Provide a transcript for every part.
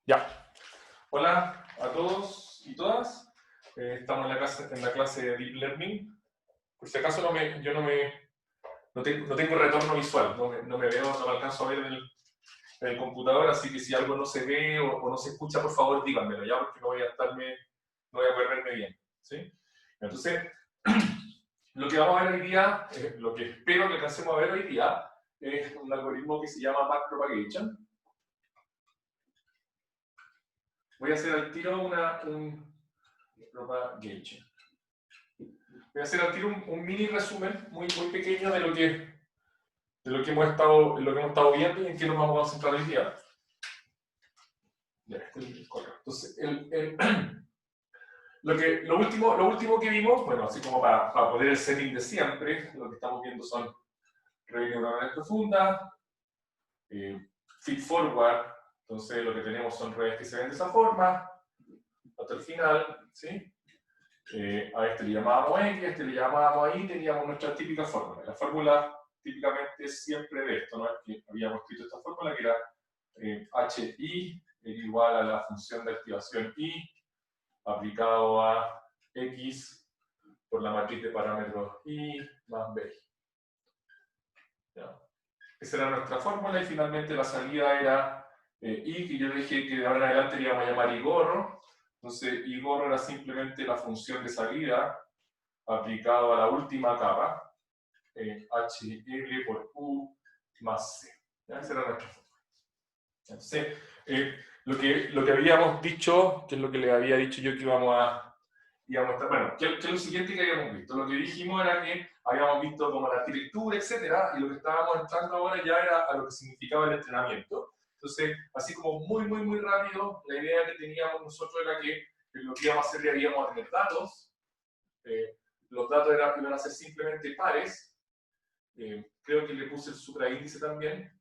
Ya. Hola a todos y todas. Estamos en la clase de Deep Learning. Por si acaso no tengo retorno visual, no me veo, no me alcanzo a ver en el computador, así que si algo no se ve o no se escucha, por favor díganmelo ya, porque no voy a poder verme bien. ¿Sí? Entonces, lo que vamos a ver hoy día, lo que espero que alcancemos a ver hoy día, es un algoritmo que se llama backpropagation. Voy a hacer al tiro un propagation. Voy a hacer al tiro un mini resumen muy pequeño de lo que hemos estado viendo y en qué nos vamos a concentrar hoy día. Ya, este es el correo. Entonces, lo último que vimos, bueno, así como para poner el setting de siempre, lo que estamos viendo son redes neuronales profundas, feed forward, entonces lo que tenemos son redes que se ven de esa forma, hasta el final, ¿sí? A este le llamábamos X, a este le llamábamos Y, teníamos nuestra típica fórmula. La fórmula típicamente es siempre de esto, ¿no? Es que habíamos escrito esta fórmula que era HI era igual a la función de activación I aplicado a X por la matriz de parámetros I más B. ¿Ya? Esa era nuestra fórmula y finalmente la salida era I, que yo dije que de ahora en adelante le íbamos a llamar I gorro. Entonces, I gorro era simplemente la función de salida aplicado a la última capa, HL por U más C. ¿Ya? Esa era nuestra fórmula. Entonces, lo que habíamos dicho, que es lo que les había dicho yo que íbamos a estar, bueno, ¿qué es lo siguiente que habíamos visto? Lo que dijimos era que habíamos visto como la arquitectura, etcétera, y lo que estábamos entrando ahora ya era a lo que significaba el entrenamiento. Entonces, así como muy rápido, la idea que teníamos nosotros era que lo que íbamos a hacer era íbamos a tener datos, los datos iban a ser simplemente pares, creo que le puse el supraíndice también,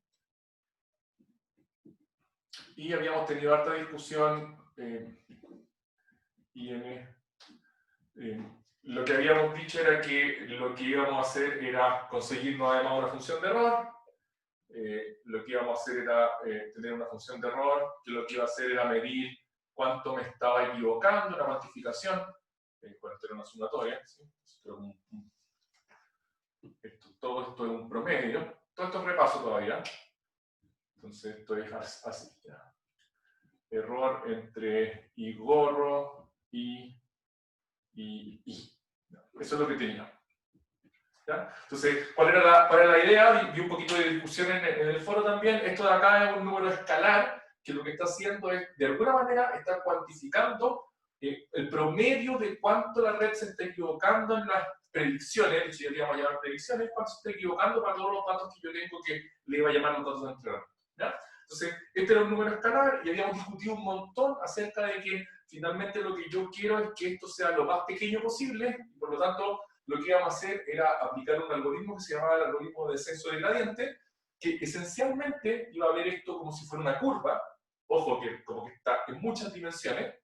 y habíamos tenido harta discusión y lo que habíamos dicho era que lo que íbamos a hacer era conseguirnos además una función de error, lo que íbamos a hacer era tener una función de error, que lo que iba a hacer era medir cuánto me estaba equivocando, una cuantificación, bueno, esto era una sumatoria, ¿sí? Todo esto es un promedio, todo esto es repaso todavía, entonces esto es así, ¿ya? Error entre I gorro y eso es lo que tenía. ¿Ya? Entonces, ¿cuál era la idea? Vi un poquito de discusión en el foro también. Esto de acá es un número escalar que lo que está haciendo es, de alguna manera, está cuantificando el promedio de cuánto la red se está equivocando en las predicciones, si deberíamos llamar predicciones, cuánto se está equivocando para todos los datos que yo tengo que le iba a llamar los datos de entrenamiento. ¿Ya? Entonces, este era un número escalar y habíamos discutido un montón acerca de que finalmente lo que yo quiero es que esto sea lo más pequeño posible y por lo tanto lo que íbamos a hacer era aplicar un algoritmo que se llamaba el algoritmo de descenso de gradiente, que esencialmente iba a ver esto como si fuera una curva, ojo, que como que está en muchas dimensiones.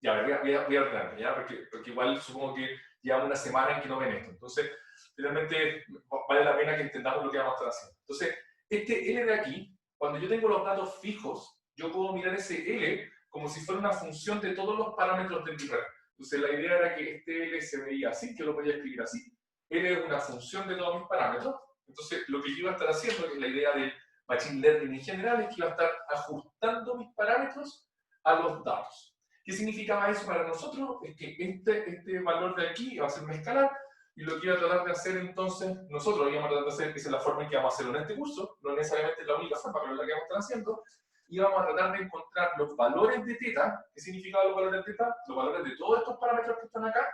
Ya, voy a ordenarme, ¿ya? Porque igual supongo que llevamos una semana en que no ven esto. Entonces, finalmente vale la pena que entendamos lo que vamos a estar haciendo. Entonces, este L de aquí, cuando yo tengo los datos fijos, yo puedo mirar ese L como si fuera una función de todos los parámetros de mi red. Entonces, la idea era que este L se veía así, que lo podía escribir así. L es una función de todos mis parámetros. Entonces, lo que yo iba a estar haciendo, que es la idea del Machine Learning en general, es que iba a estar ajustando mis parámetros a los datos. ¿Qué significaba eso para nosotros? Es que este valor de aquí va a ser un escalar y lo que iba a tratar de hacer entonces, nosotros íbamos a tratar de hacer, que es la forma en que vamos a hacerlo en este curso, no necesariamente es la única forma, pero es la que vamos a estar haciendo, íbamos a tratar de encontrar los valores de teta. ¿Qué significaban los valores de teta? Los valores de todos estos parámetros que están acá,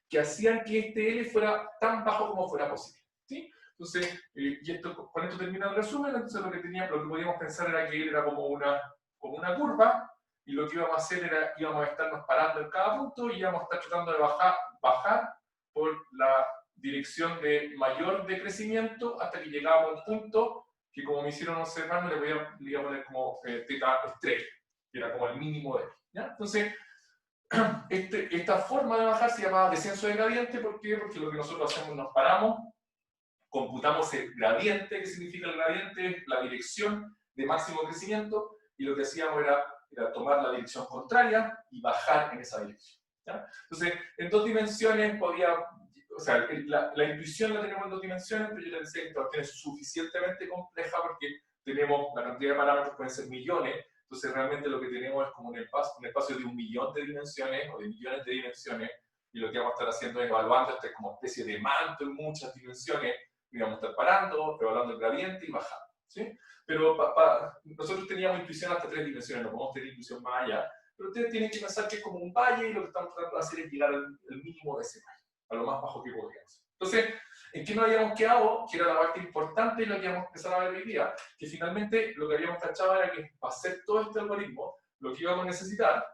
que hacían que este L fuera tan bajo como fuera posible. ¿Sí? Entonces, y con esto termina el resumen, entonces lo que podíamos pensar era que L era como una curva, y lo que íbamos a hacer era, íbamos a estarnos parando en cada punto y íbamos a estar tratando de bajar por la dirección de mayor decrecimiento hasta que llegábamos a un punto que, como me hicieron observar, le iba a poner como teta estrella, que era como el mínimo de él. ¿Ya? Entonces, esta forma de bajar se llama descenso de gradiente. ¿Por qué? Porque lo que nosotros hacemos, nos paramos, computamos el gradiente. ¿Qué significa el gradiente? La dirección de máximo crecimiento, y lo que hacíamos era era tomar la dirección contraria y bajar en esa dirección. ¿Ya? Entonces, en 2 dimensiones podía, o sea, la intuición la tenemos en 2 dimensiones, pero yo les decía que esta cuestión es suficientemente compleja porque tenemos, la cantidad de parámetros pueden ser millones, entonces realmente lo que tenemos es como un espacio de 1 millón de dimensiones o de millones de dimensiones, y lo que vamos a estar haciendo es evaluando esta como especie de manto en muchas dimensiones, y vamos a estar parando, evaluando el gradiente y bajando, ¿sí? Pero nosotros teníamos intuición hasta 3 dimensiones, no podemos tener intuición más allá, pero ustedes tienen que pensar que es como un valle y lo que estamos tratando de hacer es llegar al mínimo de ese valle, a lo más bajo que podríamos. Entonces, ¿en qué nos habíamos quedado? Que era la parte importante y lo que íbamos a empezar a ver hoy día, que finalmente lo que habíamos cachado era que para hacer todo este algoritmo, lo que íbamos a necesitar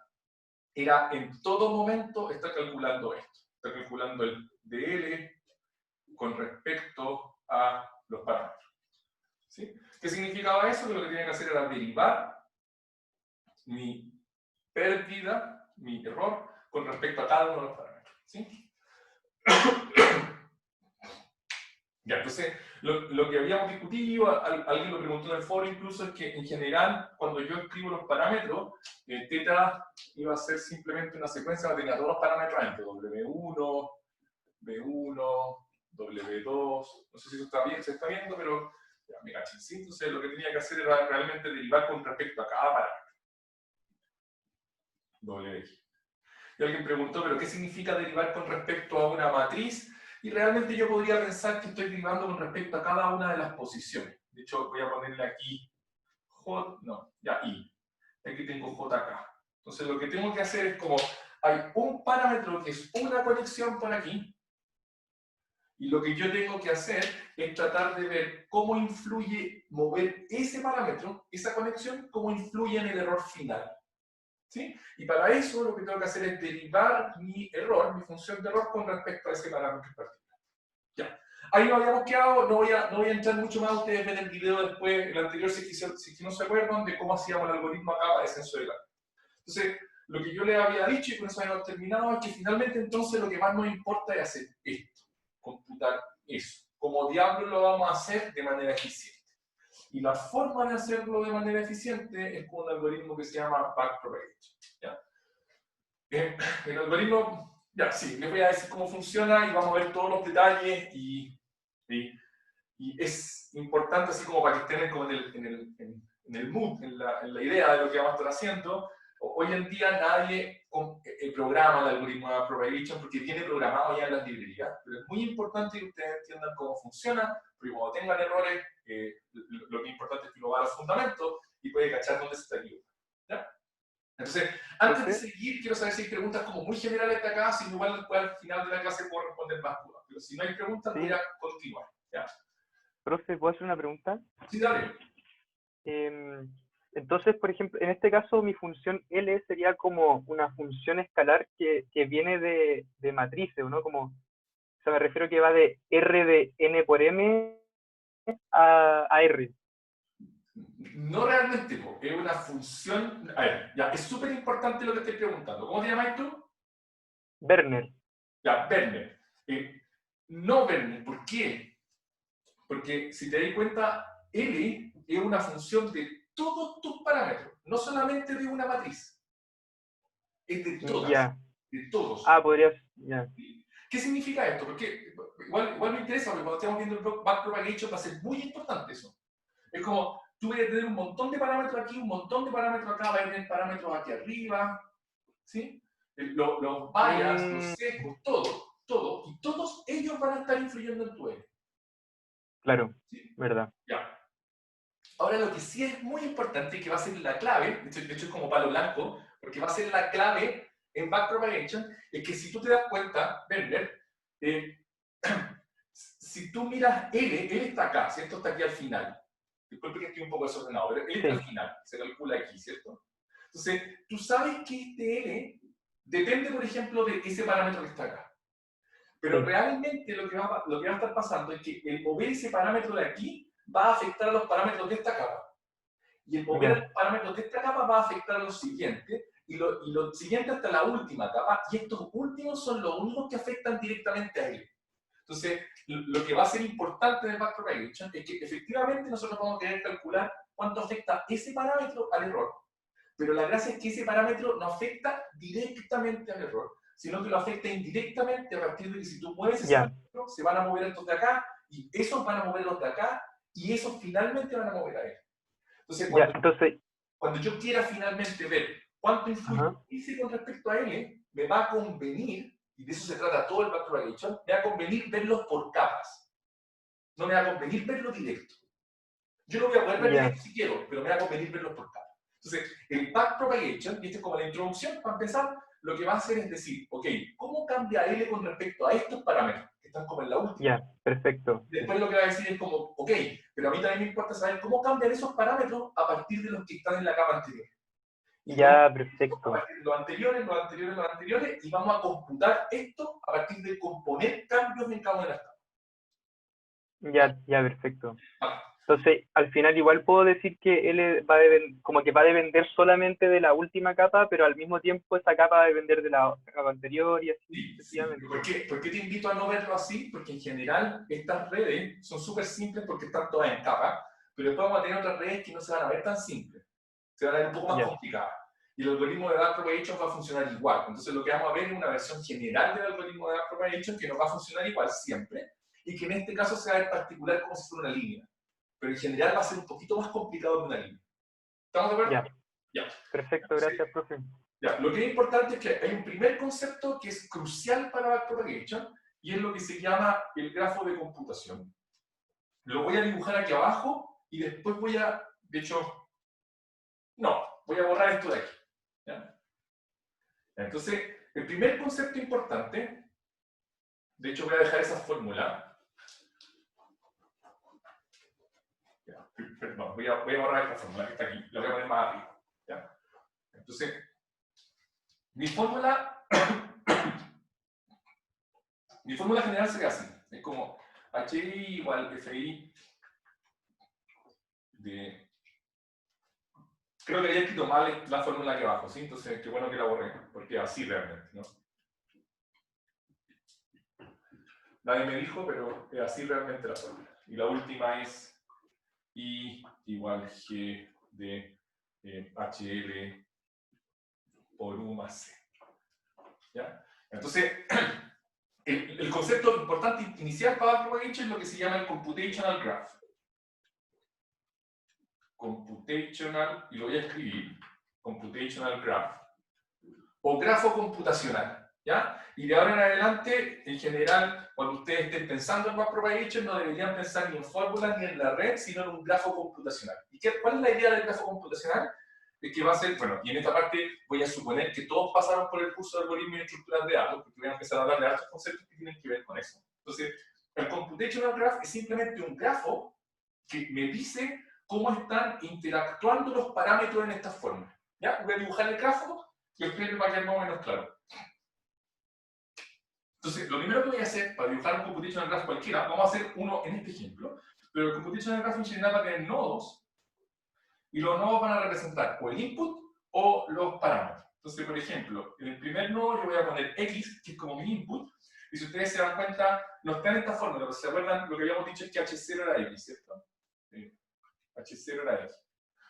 era en todo momento estar calculando esto, estar calculando el DL con respecto a los parámetros. ¿Sí? ¿Qué significaba eso? Que lo que tenía que hacer era derivar mi pérdida, mi error, con respecto a cada uno de los parámetros. ¿Sí? Ya, entonces, lo que habíamos discutido, alguien lo preguntó en el foro incluso, es que en general, cuando yo escribo los parámetros, θ iba a ser simplemente una secuencia que tenía todos los parámetros antes, W1, B1, W2, no sé si eso está bien, se está viendo, pero ya, me caché, ¿sí? Entonces lo que tenía que hacer era realmente derivar con respecto a cada parámetro. WX. Y alguien preguntó, ¿pero qué significa derivar con respecto a una matriz? Y realmente yo podría pensar que estoy derivando con respecto a cada una de las posiciones. De hecho, voy a ponerle aquí J, no, ya I. Aquí tengo JK. Entonces lo que tengo que hacer es como, hay un parámetro que es una conexión por aquí, y lo que yo tengo que hacer es tratar de ver cómo influye mover ese parámetro, esa conexión, cómo influye en el error final. ¿Sí? Y para eso lo que tengo que hacer es derivar mi error, mi función de error con respecto a ese parámetro en particular. Ya. Ahí nos habíamos quedado, no voy a entrar mucho más, ustedes ven el video después, el anterior, si no se acuerdan, de cómo hacíamos el algoritmo acá para descenso de grado. Entonces, lo que yo les había dicho, y con eso habíamos terminado, es que finalmente entonces lo que más nos importa es hacer esto, computar eso. Como diablos lo vamos a hacer de manera eficiente. Y la forma de hacerlo de manera eficiente es con un algoritmo que se llama backpropagation. ¿Ya? El algoritmo, ya sí, les voy a decir cómo funciona y vamos a ver todos los detalles y es importante así como para que estén como en el mood, en la idea de lo que vamos a estar haciendo. Hoy en día nadie programa el algoritmo de backpropagation porque viene programado ya en las librerías, pero es muy importante que ustedes entiendan cómo funciona, porque cuando tengan errores, lo que es importante es que lo va a los fundamentos y puede cachar dónde se está equivocando. ¿Ya? Entonces, antes de seguir, quiero saber si hay preguntas como muy generales de acá, si igual después al final de la clase puedo responder más dudas, pero si no hay preguntas, voy a continuar. ¿Ya? Profe, ¿puedo hacer una pregunta? Sí, dale. Entonces, por ejemplo, en este caso mi función L sería como una función escalar que viene de matrices, ¿no? Como, o sea, me refiero que va de R de N por M a R. No realmente, es una función... A ver, ya, es súper importante lo que estoy preguntando. ¿Cómo te llamas tú? Werner. Ya, Werner. No Werner, ¿por qué? Porque si te das cuenta, L es una función de todos tus parámetros, no solamente de una matriz. Es de todas, Ya. de todos. Ah, podrías, ya. ¿Qué significa esto? Porque igual me interesa, porque cuando estamos viendo el backpropagation va a ser muy importante eso. Es como, tú vas a tener un montón de parámetros aquí, un montón de parámetros acá, vas a tener parámetros aquí arriba, ¿sí? Los bias, los sesgos, todo, y todos ellos van a estar influyendo en tu L. Claro, ¿Sí? verdad. Ya. Ahora lo que sí es muy importante y que va a ser la clave, de hecho es como palo blanco, porque va a ser la clave en backpropagation, es que si tú te das cuenta, Werner, si tú miras L está acá, ¿cierto? Está aquí al final. Disculpe que estoy un poco desordenado, pero L está al final, se calcula aquí, ¿cierto? Entonces, tú sabes que este L depende, por ejemplo, de ese parámetro que está acá. Pero realmente lo que va a estar pasando es que el mover ese parámetro de aquí va a afectar a los parámetros de esta capa. Y el mover a los parámetros de esta capa va a afectar a los siguientes, y los siguientes hasta la última capa, y estos últimos son los únicos que afectan directamente a él. Entonces, lo que va a ser importante en el backpropagation es que efectivamente nosotros vamos a querer calcular cuánto afecta ese parámetro al error. Pero la gracia es que ese parámetro no afecta directamente al error, sino que lo afecta indirectamente a partir de que si tú mueves ese parámetro, se van a mover estos de acá, y esos van a mover los de acá, y esos finalmente van a mover a él. Entonces, cuando yo quiera finalmente ver cuánto influye ese con respecto a L, me va a convenir, y de eso se trata todo el backpropagation, me va a convenir verlos por capas. No me va a convenir verlo directo. Yo lo voy a poder ver directo si quiero, pero me va a convenir verlos por capas. Entonces, el backpropagation, y esto es como la introducción, para empezar, lo que va a hacer es decir, ok, ¿cómo cambia L con respecto a estos parámetros? Que están como en la última. Perfecto. Después lo que va a decir es como, ok, pero a mí también me importa saber cómo cambian esos parámetros a partir de los que están en la capa anterior. Y perfecto. A partir de los anteriores, y vamos a computar esto a partir de componer cambios en cada una de las capas. Perfecto. Entonces, al final igual puedo decir que él va a depender solamente de la última capa, pero al mismo tiempo esa capa va a depender de la capa anterior y así sucesivamente. ¿Por qué te invito a no verlo así? Porque en general estas redes son súper simples porque están todas en capa, pero después vamos a tener otras redes que no se van a ver tan simples, se van a ver un poco más complicadas. Y el algoritmo de backpropagation va a funcionar igual. Entonces lo que vamos a ver es una versión general del algoritmo de backpropagation que nos va a funcionar igual siempre, y que en este caso se va a ver particular como si fuera una línea. Pero en general va a ser un poquito más complicado que una línea. ¿Estamos de acuerdo? Ya. Perfecto, gracias, profe. Lo que es importante es que hay un primer concepto que es crucial para backpropagation, y es lo que se llama el grafo de computación. Lo voy a dibujar aquí abajo, y después voy a, de hecho, no, voy a borrar esto de aquí. ¿Ya? Entonces, el primer concepto importante, de hecho voy a dejar esa fórmula. Perdón, voy a borrar esta fórmula que está aquí, la voy a poner más arriba. ¿Ya? Entonces, mi fórmula general sería así. Es como HI igual FI de... Creo que había escrito mal la fórmula aquí abajo, ¿sí? Entonces, qué bueno que la borré, porque así realmente, ¿no? Nadie me dijo, pero es así realmente la fórmula. Y la última es I igual G de HL por U más C. ¿Ya? Entonces, el concepto importante inicial para backpropagation es lo que se llama el computational graph. Computational, y lo voy a escribir, computational graph, o grafo computacional, ¿ya? Y de ahora en adelante, en general, cuando ustedes estén pensando en backpropagation, no deberían pensar ni en fórmulas ni en la red, sino en un grafo computacional. ¿Y cuál es la idea del grafo computacional? Es que va a ser, bueno, y en esta parte voy a suponer que todos pasaron por el curso de algoritmos y estructuras de datos, porque voy a empezar a hablar de otros conceptos que tienen que ver con eso. Entonces, el computational graph es simplemente un grafo que me dice cómo están interactuando los parámetros en estas formas. ¿Ya? Voy a dibujar el grafo y el pleno va a quedar más o menos claro. Entonces, lo primero que voy a hacer para dibujar un computational graph cualquiera, vamos a hacer uno en este ejemplo, pero el computational graph en general va a tener nodos, y los nodos van a representar o el input o los parámetros. Entonces, por ejemplo, en el primer nodo yo voy a poner x, que es como mi input, y si ustedes se dan cuenta, no está en esta fórmula, pero si se acuerdan, lo que habíamos dicho es que h0 era x, ¿cierto? Sí. H0 era x.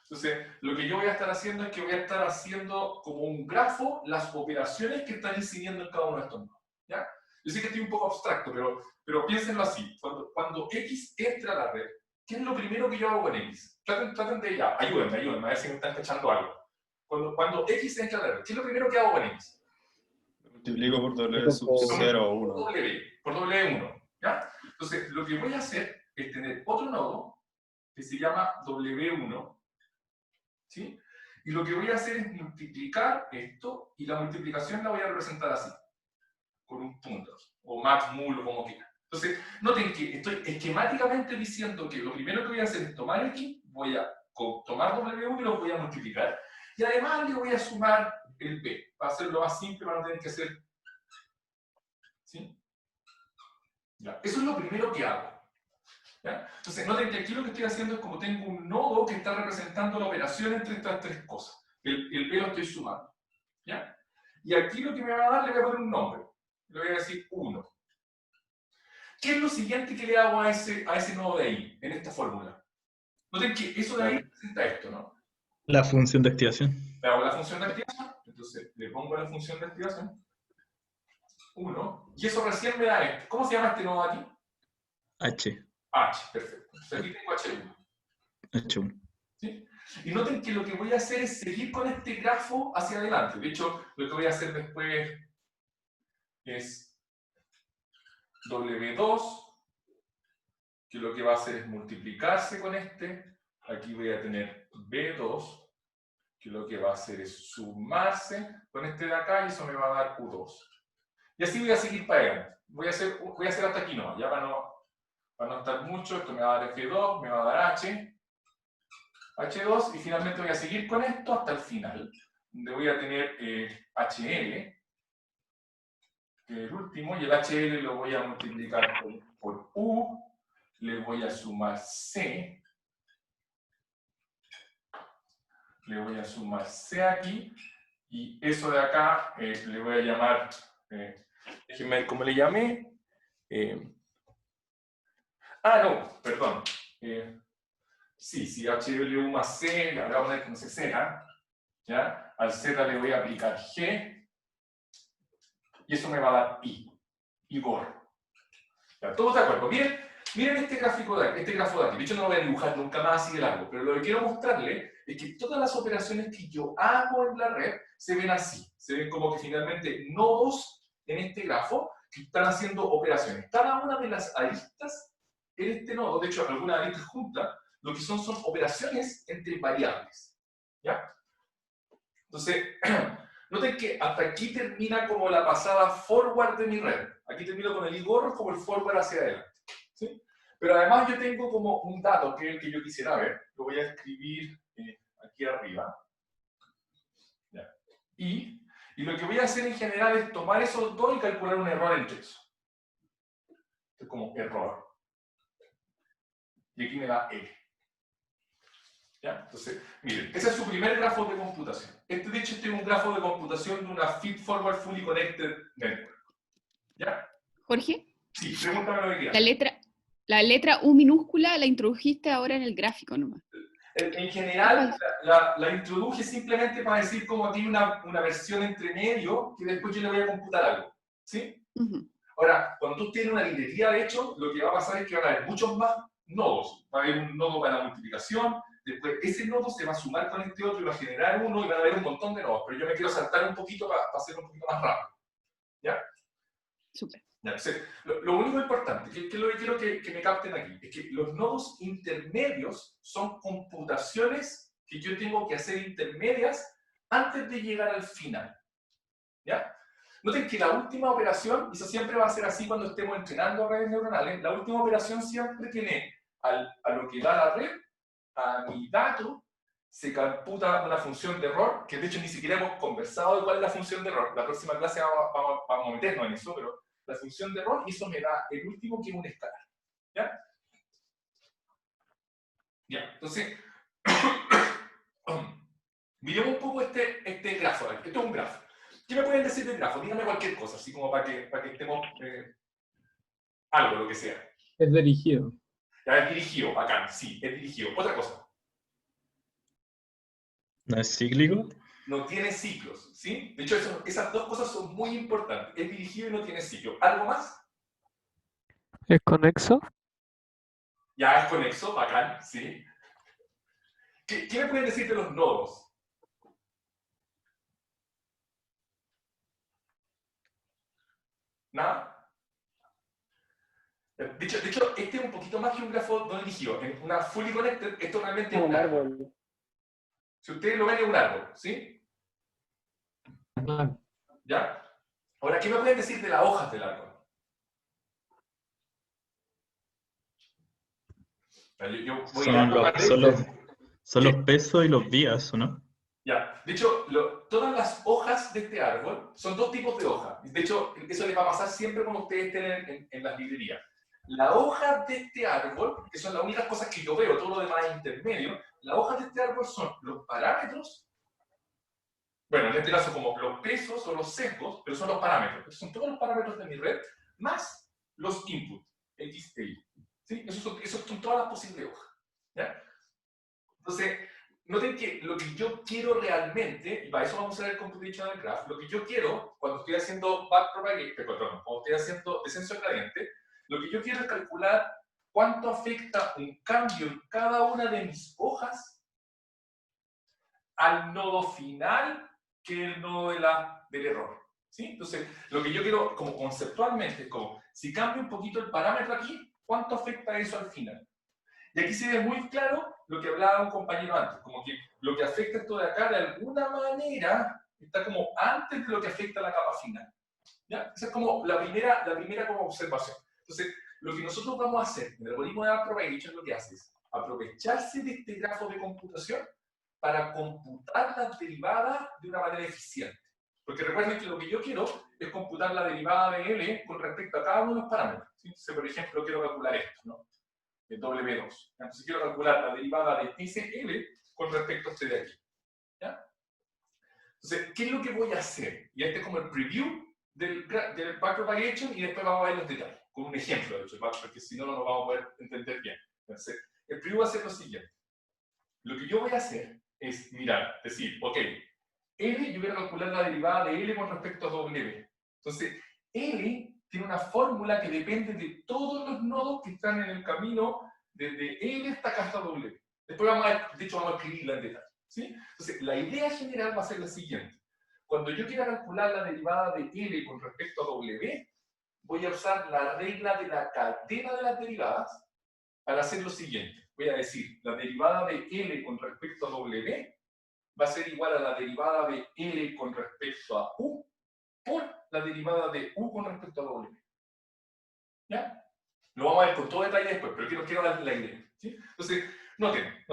Entonces, lo que yo voy a estar haciendo es que voy a estar haciendo como un grafo las operaciones que están incidiendo en cada uno de estos nodos. ¿Ya? Yo sé que estoy un poco abstracto, pero piénsenlo así. Cuando x entra a la red, ¿qué es lo primero que yo hago con x? Traten de ya, ayúdenme, a ver si me están cachando algo. Cuando x entra a la red, ¿qué es lo primero que hago con x? Lo multiplico por w sub 0 o 1. Por w1. ¿Ya? Entonces, lo que voy a hacer es tener otro nodo que se llama w1. ¿Sí? Y lo que voy a hacer es multiplicar esto, y la multiplicación la voy a representar así, con un punto, o max, mul, o como quiera. Entonces, noten que estoy esquemáticamente diciendo que lo primero que voy a hacer es tomar x, voy a tomar w1 y lo voy a multiplicar, y además le voy a sumar el b, para hacerlo más simple, para no tener que hacer... ¿Sí? Ya. Eso es lo primero que hago. ¿Ya? Entonces, noten que aquí lo que estoy haciendo es como tengo un nodo que está representando la operación entre estas tres cosas. El b lo estoy sumando. ¿Ya? Y aquí lo que me va a dar, le voy a poner un nombre. Le voy a decir 1. ¿Qué es lo siguiente que le hago a ese nodo de ahí, en esta fórmula? Noten que eso de ahí representa esto, ¿no? La función de activación. Le hago la función de activación, entonces le pongo la función de activación, 1, y eso recién me da esto. ¿Cómo se llama este nodo aquí? H. H, perfecto. Entonces aquí tengo H1. H1. ¿Sí? Y noten que lo que voy a hacer es seguir con este grafo hacia adelante. De hecho, lo que voy a hacer después es W2, que lo que va a hacer es multiplicarse con este. Aquí voy a tener B2, que lo que va a hacer es sumarse con este de acá y eso me va a dar U2. Y así voy a seguir para adelante. Voy a hacer hasta aquí nomás, ya para no estar mucho. Esto me va a dar F2, me va a dar H, H2, y finalmente voy a seguir con esto hasta el final, donde voy a tener HL, que es el último, y el HL lo voy a multiplicar por U, le voy a sumar C, le voy a sumar C aquí, y eso de acá le voy a llamar, déjenme ver cómo le llamé. No, perdón. Sí, HW más C, le voy a poner como C, ¿ya? Al Z le voy a aplicar G, y eso me va a dar Igor. ¿Ya? ¿Todos de acuerdo? Miren este gráfico de aquí, este grafo de aquí. De hecho, no lo voy a dibujar nunca más así de largo, pero lo que quiero mostrarle es que todas las operaciones que yo hago en la red se ven así. Se ven como que finalmente nodos en este grafo que están haciendo operaciones. Cada una de las aristas en este nodo, de hecho, algunas aristas juntas, lo que son operaciones entre variables. ¿Ya? Entonces, noten que hasta aquí termina como la pasada forward de mi red. Aquí termino con el Igor como el forward hacia adelante. ¿Sí? Pero además yo tengo como un dato que es el que yo quisiera ver. Lo voy a escribir aquí arriba. ¿Ya? Y lo que voy a hacer en general es tomar esos dos y calcular un error entre eso. Esto es como error. Y aquí me da L. ¿Ya? Entonces, miren, ese es su primer grafo de computación. De hecho, este es un grafo de computación de una Feed-Forward Fully Connected Network. ¿Ya? Jorge, Sí, pregúntame lo que la quieras. letra U minúscula la introdujiste ahora en el gráfico nomás. En general, la introduje simplemente para decir como aquí una versión entre medio que después yo le voy a computar algo. ¿Sí? Ahora, cuando tú tienes una librería, de hecho, lo que va a pasar es que van a haber muchos más nodos. Va a haber un nodo para la multiplicación, después ese nodo se va a sumar con este otro y va a generar uno y van a haber un montón de nodos. Pero yo me quiero saltar un poquito para hacerlo un poquito más rápido. ¿Ya? Súper. Ya, entonces, lo único importante, que es lo que quiero que me capten aquí, es que los nodos intermedios son computaciones que yo tengo que hacer intermedias antes de llegar al final. ¿Ya? Noten que la última operación, y eso siempre va a ser así cuando estemos entrenando redes neuronales, la última operación siempre tiene a lo que da la red, a mi dato, se computa una función de error, que de hecho ni siquiera hemos conversado de cuál es la función de error. La próxima clase vamos a meternos en eso, pero la función de error, y eso me da el último que es un escalar. ¿Ya? Ya, entonces, miremos un poco este grafo. Esto es un grafo. ¿Qué me pueden decir del grafo? Díganme cualquier cosa, así como para que estemos algo, lo que sea. Es dirigido. Ya, es dirigido, bacán, sí, es dirigido. Otra cosa. ¿No es cíclico? No tiene ciclos, ¿sí? De hecho, esas dos cosas son muy importantes. Es dirigido y no tiene ciclo. ¿Algo más? ¿Es conexo? Ya es conexo, bacán, ¿sí? ¿Qué me pueden decir de los nodos? ¿Nada? De hecho, este es un poquito más que un grafo no dirigido. En una fully connected, esto realmente es un árbol. Si ustedes lo ven, es un árbol, ¿sí? ¿Ya? Ahora, ¿qué me pueden decir de las hojas del árbol? Yo voy son los pesos y los días, ¿o no? Ya, de hecho, todas las hojas de este árbol son dos tipos de hojas. De hecho, eso les va a pasar siempre cuando ustedes estén en las librerías. La hoja de este árbol, que son las únicas cosas que yo veo, todo lo demás es intermedio, las hojas de este árbol son los parámetros, bueno, en este caso como los pesos o los sesgos, pero son los parámetros. Son todos los parámetros de mi red, más los inputs, X e Y. ¿Sí? Esos son todas las posibles hojas. ¿Ya? Entonces, noten que lo que yo quiero realmente, y para eso vamos a usar el computational graph, lo que yo quiero cuando estoy haciendo backpropagation, perdón, cuando estoy haciendo descenso gradiente, lo que yo quiero es calcular cuánto afecta un cambio en cada una de mis hojas al nodo final que el nodo del error. ¿Sí? Entonces, lo que yo quiero, como conceptualmente, es como, si cambio un poquito el parámetro aquí, ¿cuánto afecta eso al final? Y aquí se ve muy claro lo que hablaba un compañero antes, como que lo que afecta esto de acá, de alguna manera, está como antes de lo que afecta la capa final. ¿Ya? Esa es como la primera como observación. Entonces, lo que nosotros vamos a hacer, el algoritmo de backpropagation lo que hace es aprovecharse de este grafo de computación para computar las derivadas de una manera eficiente. Porque recuerden que lo que yo quiero es computar la derivada de L con respecto a cada uno de los parámetros. ¿Sí? Entonces, por ejemplo, quiero calcular esto, ¿no? El W2. Entonces quiero calcular la derivada de SL con respecto a este de aquí. ¿Ya? Entonces, ¿qué es lo que voy a hacer? Y este es como el preview del backpropagation y después vamos a ver los detalles, con un ejemplo, de hecho, porque si no, no lo vamos a poder entender bien. Entonces, el preview va a ser lo siguiente. Lo que yo voy a hacer es mirar, decir, ok, L, yo voy a calcular la derivada de L con respecto a W. Entonces, L tiene una fórmula que depende de todos los nodos que están en el camino desde L hasta acá hasta W. Después vamos a escribirla en detalle. ¿Sí? Entonces, la idea general va a ser la siguiente. Cuando yo quiera calcular la derivada de L con respecto a W, voy a usar la regla de la cadena de las derivadas para hacer lo siguiente. Voy a decir, la derivada de L con respecto a W va a ser igual a la derivada de L con respecto a U por la derivada de U con respecto a W. ¿Ya? Lo vamos a ver con todo detalle después, pero quiero darles la idea. ¿Sí? Entonces, noten.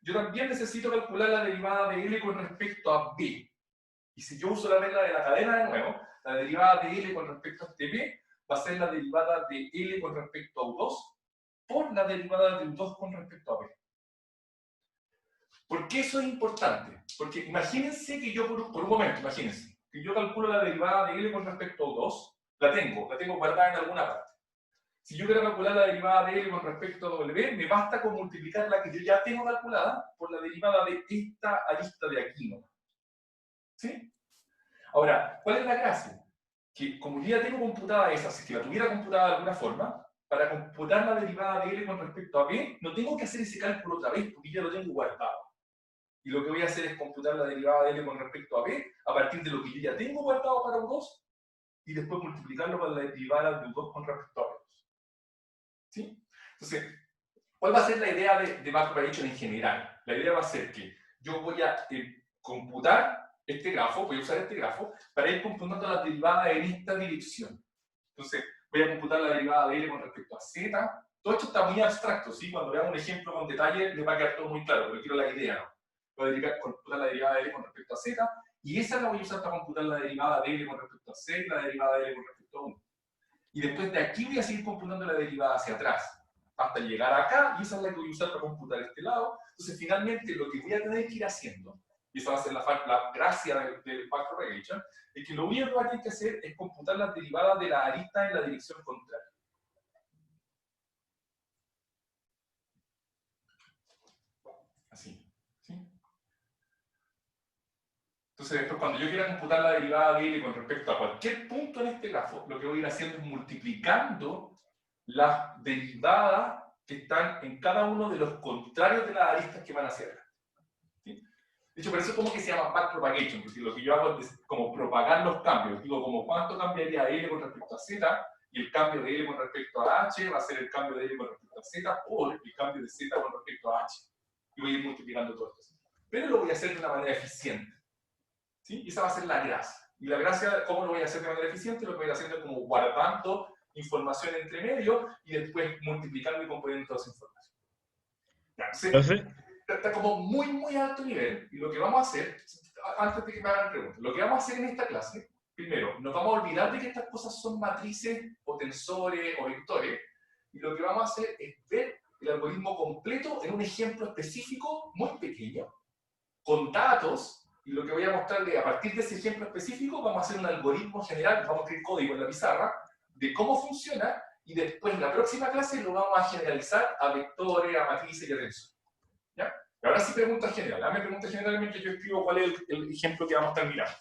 Yo también necesito calcular la derivada de L con respecto a B. Y si yo uso la regla de la cadena de nuevo, la derivada de L con respecto a este B va a ser la derivada de L con respecto a U2 por la derivada de U2 con respecto a B. ¿Por qué eso es importante? Porque imagínense que yo, por un momento, imagínense, que yo calculo la derivada de L con respecto a U2, la tengo guardada en alguna parte. Si yo quiero calcular la derivada de L con respecto a W, me basta con multiplicar la que yo ya tengo calculada por la derivada de esta arista de aquí, ¿no? ¿Sí? Ahora, ¿cuál es la gracia? Que como yo ya tengo computada esa, si la tuviera computada de alguna forma, para computar la derivada de L con respecto a B, no tengo que hacer ese cálculo otra vez, porque ya lo tengo guardado. Y lo que voy a hacer es computar la derivada de L con respecto a B a partir de lo que yo ya tengo guardado para U2 y después multiplicarlo por la derivada de U2 con respecto a B2. ¿Sí? Entonces, ¿cuál va a ser la idea de backpropagation en general? La idea va a ser que yo voy a computar este grafo, voy a usar este grafo para ir computando la derivada en esta dirección. Entonces, voy a computar la derivada de L con respecto a Z. Todo esto está muy abstracto, ¿sí? Cuando veamos un ejemplo con detalle, les va a quedar todo muy claro, pero quiero la idea, ¿no? Voy a computar la derivada de L con respecto a Z, y esa la voy a usar para computar la derivada de L con respecto a C y la derivada de L con respecto a 1. Y después de aquí voy a seguir computando la derivada hacia atrás, hasta llegar acá, y esa es la que voy a usar para computar este lado. Entonces, finalmente, lo que voy a tener que ir haciendo, y esa va a ser la gracia del backpropagation, es que lo único que voy a tener que hacer es computar las derivadas de la arista en la dirección contraria. Así. ¿Sí? Entonces, después, cuando yo quiera computar la derivada de L con respecto a cualquier punto en este grafo, lo que voy a ir haciendo es multiplicando las derivadas que están en cada uno de los contrarios de las aristas que van hacia acá. ¿Sí? De hecho, por eso es como que se llama backpropagation, porque lo que yo hago es como propagar los cambios. Digo, como cuánto cambiaría L con respecto a Z, y el cambio de L con respecto a H va a ser el cambio de L con respecto a Z por el cambio de Z con respecto a H. Y voy a ir multiplicando todo esto. Pero lo voy a hacer de una manera eficiente. ¿Sí? Y esa va a ser la gracia. Y la gracia, ¿cómo lo voy a hacer de manera eficiente? Lo que voy a hacer es como guardando información entre medio y después multiplicando y componiendo toda esa información. Ya, está como muy alto nivel, y lo que vamos a hacer, antes de que me hagan preguntas, lo que vamos a hacer en esta clase, primero, nos vamos a olvidar de que estas cosas son matrices o tensores o vectores, y lo que vamos a hacer es ver el algoritmo completo en un ejemplo específico muy pequeño, con datos. Y lo que voy a mostrarles, a partir de ese ejemplo específico, vamos a hacer un algoritmo general, vamos a escribir código en la pizarra, de cómo funciona, y después en la próxima clase lo vamos a generalizar a vectores, a matrices y a tensores. ¿Ya? Ahora sí pregunta general. Dame pregunta general mientras yo escribo cuál es el ejemplo que vamos a estar mirando.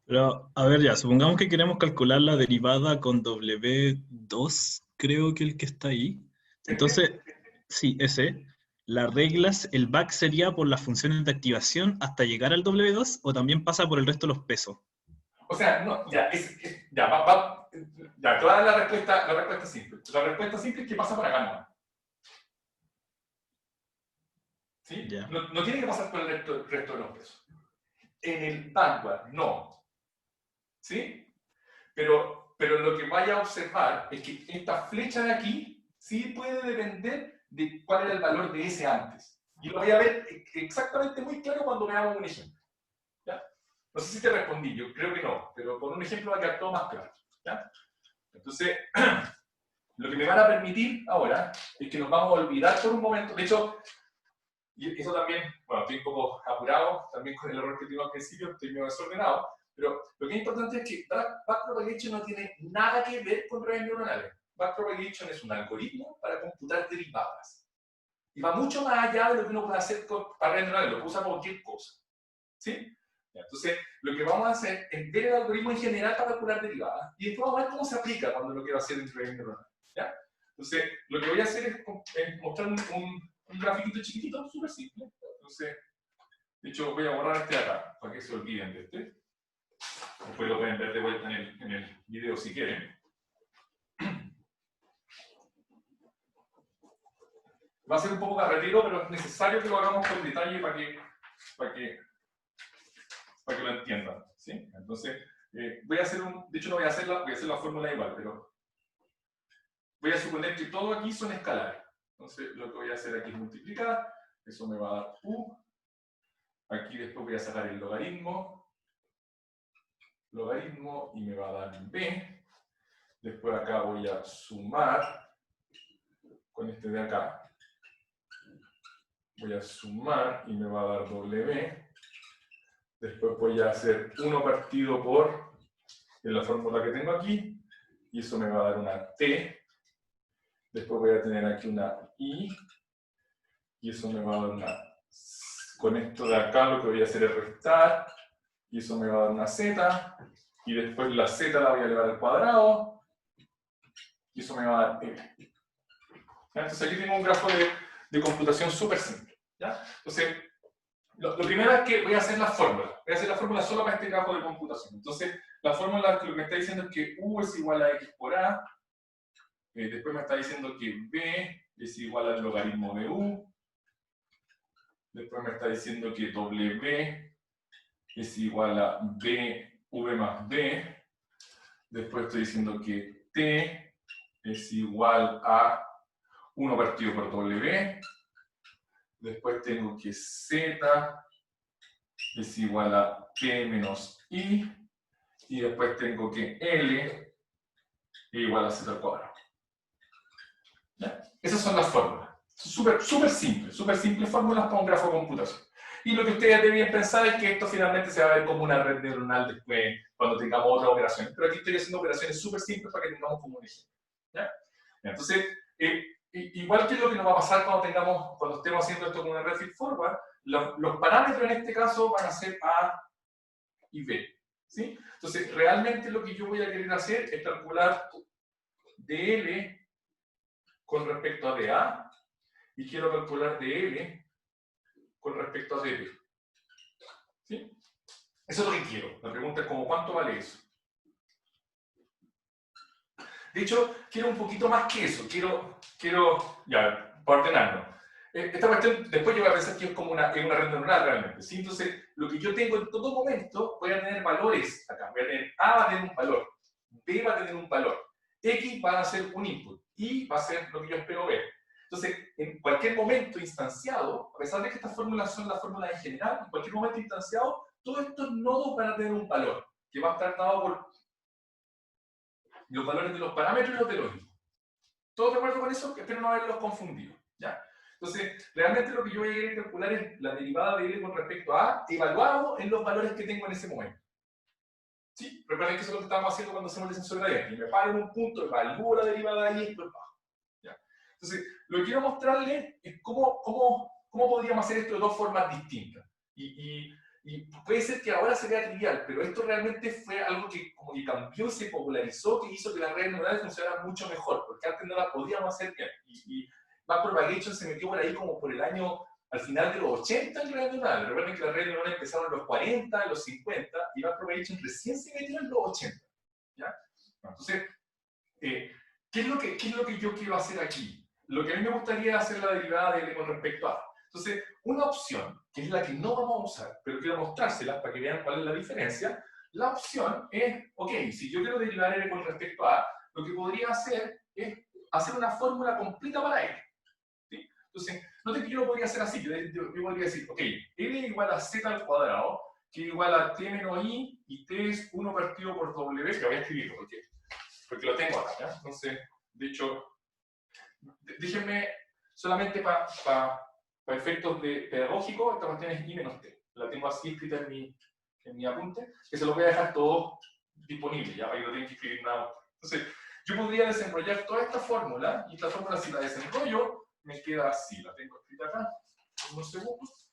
Pero, a ver, ya, supongamos que queremos calcular la derivada con W2, creo que el que está ahí. Entonces, sí, ese. ¿Las reglas, el back sería por las funciones de activación hasta llegar al W2 o también pasa por el resto de los pesos? O sea, no, ya, ya, te voy a dar la respuesta simple. La respuesta simple es que pasa por acá nomás. ¿Sí? Ya. No tiene que pasar por el resto de los pesos. En el backward, no. ¿Sí? Pero lo que vaya a observar es que esta flecha de aquí sí puede depender de cuál era el valor de ese antes. Y lo voy a ver exactamente muy claro cuando veamos un ejemplo. ¿Ya? No sé si te respondí, yo creo que no, pero con un ejemplo va a quedar todo más claro. ¿Ya? Entonces, lo que me van a permitir ahora es que nos vamos a olvidar por un momento. De hecho, y eso también, bueno, estoy un poco apurado, también con el error que tengo al principio, estoy medio desordenado, pero lo que es importante es que backpropagation no tiene nada que ver con redes neuronales. Backpropagation es un algoritmo para computar derivadas. Y va mucho más allá de lo que uno puede hacer para redes neuronales, lo puede usar para cualquier cosa. ¿Sí? Entonces, lo que vamos a hacer es ver el algoritmo en general para calcular derivadas y después vamos a ver cómo se aplica cuando lo quiero hacer en redes neuronales. ¿Ya? Entonces, lo que voy a hacer es mostrar un grafiquito chiquitito, súper simple. Entonces, de hecho, voy a borrar este de acá, para que se olviden de este. Después lo pueden ver de vuelta en el video si quieren. Va a ser un poco carretero, pero es necesario que lo hagamos con detalle para que lo entiendan. ¿Sí? Entonces, voy a hacer de hecho no voy a hacer la fórmula igual, pero voy a suponer que todo aquí son escalares. Entonces, lo que voy a hacer aquí es multiplicar, eso me va a dar U. Aquí después voy a sacar el logaritmo, y me va a dar B. Después acá voy a sumar con este de acá. Voy a sumar y me va a dar W. Después voy a hacer 1 partido por, en la fórmula que tengo aquí, y eso me va a dar una T. Después voy a tener aquí una I, y eso me va a dar una... Con esto de acá lo que voy a hacer es restar, y eso me va a dar una Z, y después la Z la voy a elevar al cuadrado, y eso me va a dar L. Entonces aquí tengo un grafo de computación súper simple. ¿Ya? Entonces, lo primero es que voy a hacer la fórmula. Voy a hacer la fórmula solo para este grafo de computación. Entonces, la fórmula que lo que me está diciendo es que U es igual a X por A. Después me está diciendo que B es igual al logaritmo de U. Después me está diciendo que W es igual a BV más B. Después estoy diciendo que T es igual a 1 partido por W. Después tengo que Z es igual a P menos I. Y después tengo que L es igual a Z al cuadrado. ¿Ya? Esas son las fórmulas. Súper simple fórmulas para un grafo de computación. Y lo que ustedes deben pensar es que esto finalmente se va a ver como una red neuronal después, cuando tengamos otras operaciones. Pero aquí estoy haciendo operaciones súper simples para que tengamos como un ejemplo. ¿Ya? Entonces, igual que lo que nos va a pasar cuando estemos haciendo esto con una red feedforward, los parámetros en este caso van a ser A y B. ¿Sí? Entonces, realmente lo que yo voy a querer hacer es calcular dl con respecto a dA y quiero calcular dl con respecto a dB. ¿Sí? Eso es lo que quiero. La pregunta es como, ¿cuánto vale eso? De hecho, quiero un poquito más que eso. Quiero ya, para ordenarlo. Esta cuestión, después yo voy a pensar que es como una red neuronal realmente. ¿Sí? Entonces, lo que yo tengo en todo momento, voy a tener valores acá. Voy a tener A va a tener un valor, B va a tener un valor, X va a ser un input, Y va a ser lo que yo espero ver. Entonces, en cualquier momento instanciado, a pesar de que estas fórmulas son las fórmulas en general, en cualquier momento instanciado, todos estos nodos van a tener un valor, que va a estar dado por los valores de los parámetros y los de los inputs. ¿Todos de acuerdo con eso? Espero no haberlos confundido. ¿Ya? Entonces, realmente lo que yo voy a querer calcular es la derivada de L con respecto a A, evaluado en los valores que tengo en ese momento. ¿Sí? Recuerden que eso es lo que estábamos haciendo cuando hacemos el descenso gradiente. Y me paro en un punto, evalúo la derivada y después bajo. ¿Ya? Entonces, lo que quiero mostrarles es cómo ¿cómo podríamos hacer esto de dos formas distintas? Y puede ser que ahora se vea trivial, pero esto realmente fue algo que como que cambió y se popularizó, que hizo que las redes neuronales funcionaran mucho mejor, porque antes no las podíamos hacer bien. Y Backpropagation se metió por ahí como por el año, al final de los 80 en redes neuronales. Recuerden que las redes neuronales empezaron en los 40, en los 50, y Backpropagation recién se metió en los 80. ¿Ya? Entonces, ¿qué es lo que yo quiero hacer aquí? Lo que a mí me gustaría hacer la derivada de L con respecto a. Entonces, una opción, que es la que no vamos a usar, pero quiero mostrárselas para que vean cuál es la diferencia, la opción es, ok, si yo quiero derivar L con respecto a, lo que podría hacer es hacer una fórmula completa para L. ¿Sí? Entonces, noten que yo lo podría hacer así, yo podría decir, ok, L igual a z al cuadrado, que igual a t menos i, y t es 1 partido por w, que voy a escribirlo, porque lo tengo acá, ¿ya? Entonces, de hecho, déjenme solamente para efectos pedagógicos, esta cuestión es i menos t. La tengo así escrita en mi apunte, que se lo voy a dejar todo disponible, ya, para que no tengan que escribir nada. Entonces, yo podría desenrollar toda esta fórmula, y esta fórmula, si la desenrollo, me queda así. La tengo escrita acá, unos segundos.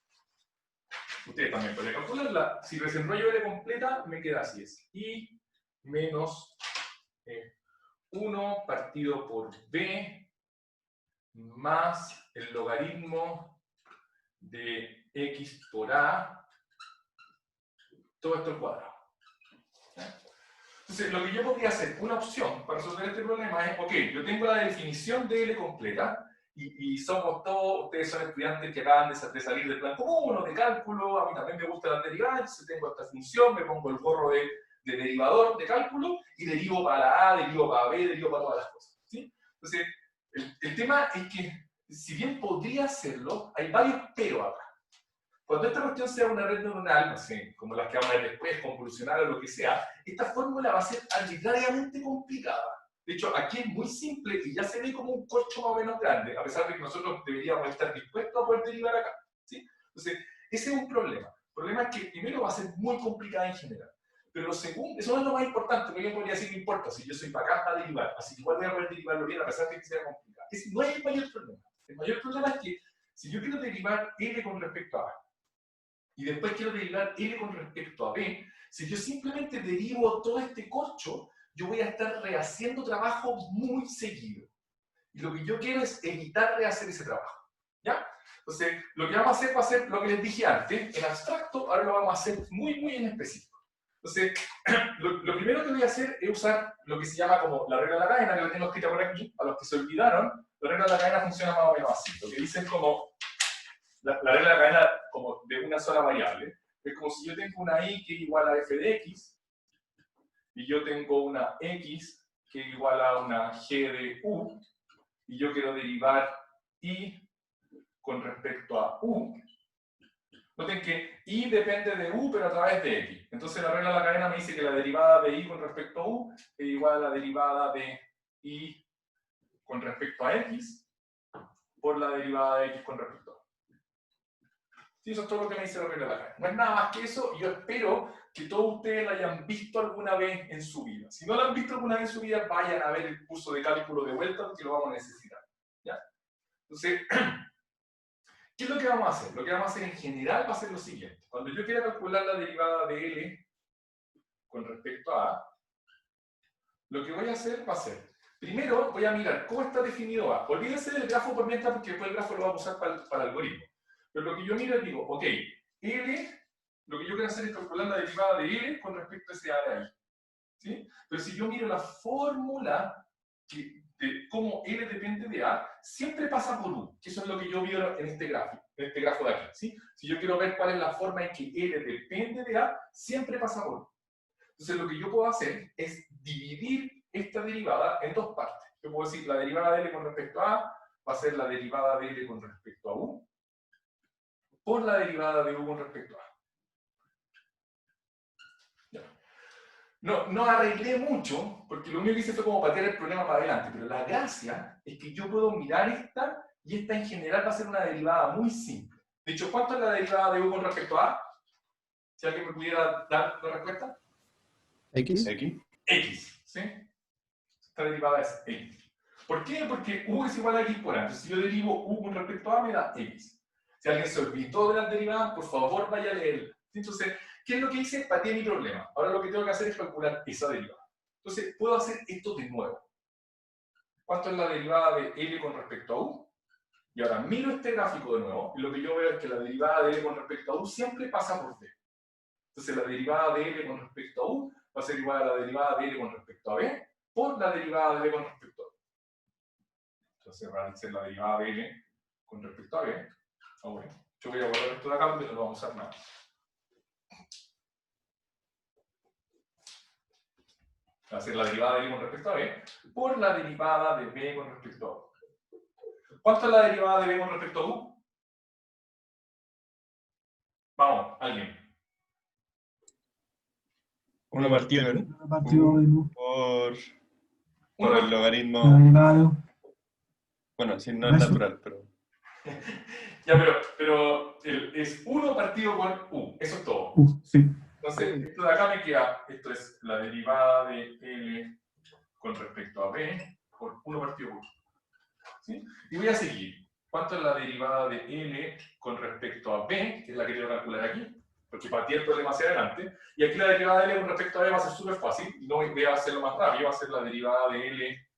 Ustedes también pueden calcularla. Si desenrollo L completa, me queda así. Es i menos 1 partido por b más el logaritmo de x por a, todo esto al cuadrado. Entonces, lo que yo podría hacer, una opción para resolver este problema es, ok, yo tengo la definición de L completa, y somos todos, ustedes son estudiantes que acaban de salir del plan común o de cálculo, a mí también me gusta la derivada, entonces tengo esta función, me pongo el gorro de derivador de cálculo, y derivo para la A, derivo para B, derivo para todas las cosas. ¿Sí? Entonces, el tema es que, si bien podría hacerlo, hay varios pero acá. Cuando esta cuestión sea una red neuronal, no sé, como las que vamos a ver después, convolucional o lo que sea, esta fórmula va a ser arbitrariamente complicada. De hecho, aquí es muy simple y ya se ve como un corcho más o menos grande, a pesar de que nosotros deberíamos estar dispuestos a poder derivar acá. ¿Sí? Entonces, ese es un problema. El problema es que primero va a ser muy complicada en general. Pero lo segundo, eso no es lo más importante, porque yo podría decir, no importa, si yo soy bacán para derivar, así que igual voy a poder derivarlo bien a pesar de que sea complicado. Ese no es el mayor problema. El mayor problema es que si yo quiero derivar L con respecto a A, y después quiero derivar L con respecto a B, si yo simplemente derivo todo este corcho, yo voy a estar rehaciendo trabajo muy seguido. Y lo que yo quiero es evitar rehacer ese trabajo. ¿Ya? Entonces, lo que vamos a hacer va a ser lo que les dije antes, en abstracto, ahora lo vamos a hacer muy, muy en específico. Entonces, lo primero que voy a hacer es usar lo que se llama como la regla de la cadena, que lo tengo escrita por aquí, a los que se olvidaron, la regla de la cadena funciona más o menos así. Lo que dice es como, la regla de la cadena como de una sola variable, es como si yo tengo una i que es igual a f de x, y yo tengo una x que es igual a una g de u, y yo quiero derivar i con respecto a u. Noten que i depende de u, pero a través de x. Entonces la regla de la cadena me dice que la derivada de i con respecto a u es igual a la derivada de i con respecto a x por la derivada de x con respecto a u. Sí, eso es todo lo que me dice la regla de la cadena. No es nada más que eso, y yo espero que todos ustedes la hayan visto alguna vez en su vida. Si no la han visto alguna vez en su vida, vayan a ver el curso de cálculo de vuelta porque lo vamos a necesitar. ¿Ya? Entonces, ¿qué es lo que vamos a hacer? Lo que vamos a hacer en general va a ser lo siguiente. Cuando yo quiera calcular la derivada de L con respecto a A, lo que voy a hacer va a ser, primero voy a mirar cómo está definido A. Olvídense del grafo por mientras porque después el grafo lo vamos a usar para el algoritmo. Pero lo que yo miro es, digo, ok, L, lo que yo quiero hacer es calcular la derivada de L con respecto a ese A de ahí. ¿Sí? Pero si yo miro la fórmula de cómo L depende de A, siempre pasa por U, que eso es lo que yo veo en este grafo de aquí. ¿Sí? Si yo quiero ver cuál es la forma en que L depende de A, siempre pasa por U. Entonces lo que yo puedo hacer es dividir esta derivada en dos partes. Yo puedo decir la derivada de L con respecto a A va a ser la derivada de L con respecto a U por la derivada de U con respecto a A. No arreglé mucho, porque lo único que hice fue como patear el problema para adelante, pero la gracia es que yo puedo mirar esta, y esta en general va a ser una derivada muy simple. De hecho, ¿cuánto es la derivada de U con respecto a A? Si alguien me pudiera dar la respuesta. X. X, ¿sí? Esta derivada es X. ¿Por qué? Porque U es igual a X por A. Entonces, si yo derivo U con respecto a A, me da X. Si alguien se olvidó de las derivadas, por favor vaya a leerla. Entonces, ¿qué es lo que hice? Pateé mi problema. Ahora lo que tengo que hacer es calcular esa derivada. Entonces, puedo hacer esto de nuevo. ¿Cuánto es la derivada de L con respecto a U? Y ahora miro este gráfico de nuevo, y lo que yo veo es que la derivada de L con respecto a U siempre pasa por D. Entonces, la derivada de L con respecto a U va a ser igual a la derivada de L con respecto a B por la derivada de L con respecto a U. Entonces, va a ser la derivada de L con respecto a B. Bueno, yo voy a borrar esto de acá porque no lo vamos a usar nada. Va a ser la derivada de L con respecto a B por la derivada de B con respecto a U. ¿Cuánto es la derivada de B con respecto a U? Vamos, alguien. 1 partido por el logaritmo. Bueno, si no es natural, pero... Ya, pero es 1 partido por U, eso es todo. Sí. Entonces, esto de acá me queda, esto es la derivada de L con respecto a B por 1 partido por U. ¿Sí? Y voy a seguir. ¿Cuánto es la derivada de L con respecto a B? Que es la que quiero calcular aquí, porque partí el problema hacia adelante. Y aquí la derivada de L con respecto a B va a ser súper fácil, y no voy a hacerlo más rápido, va a ser la derivada de L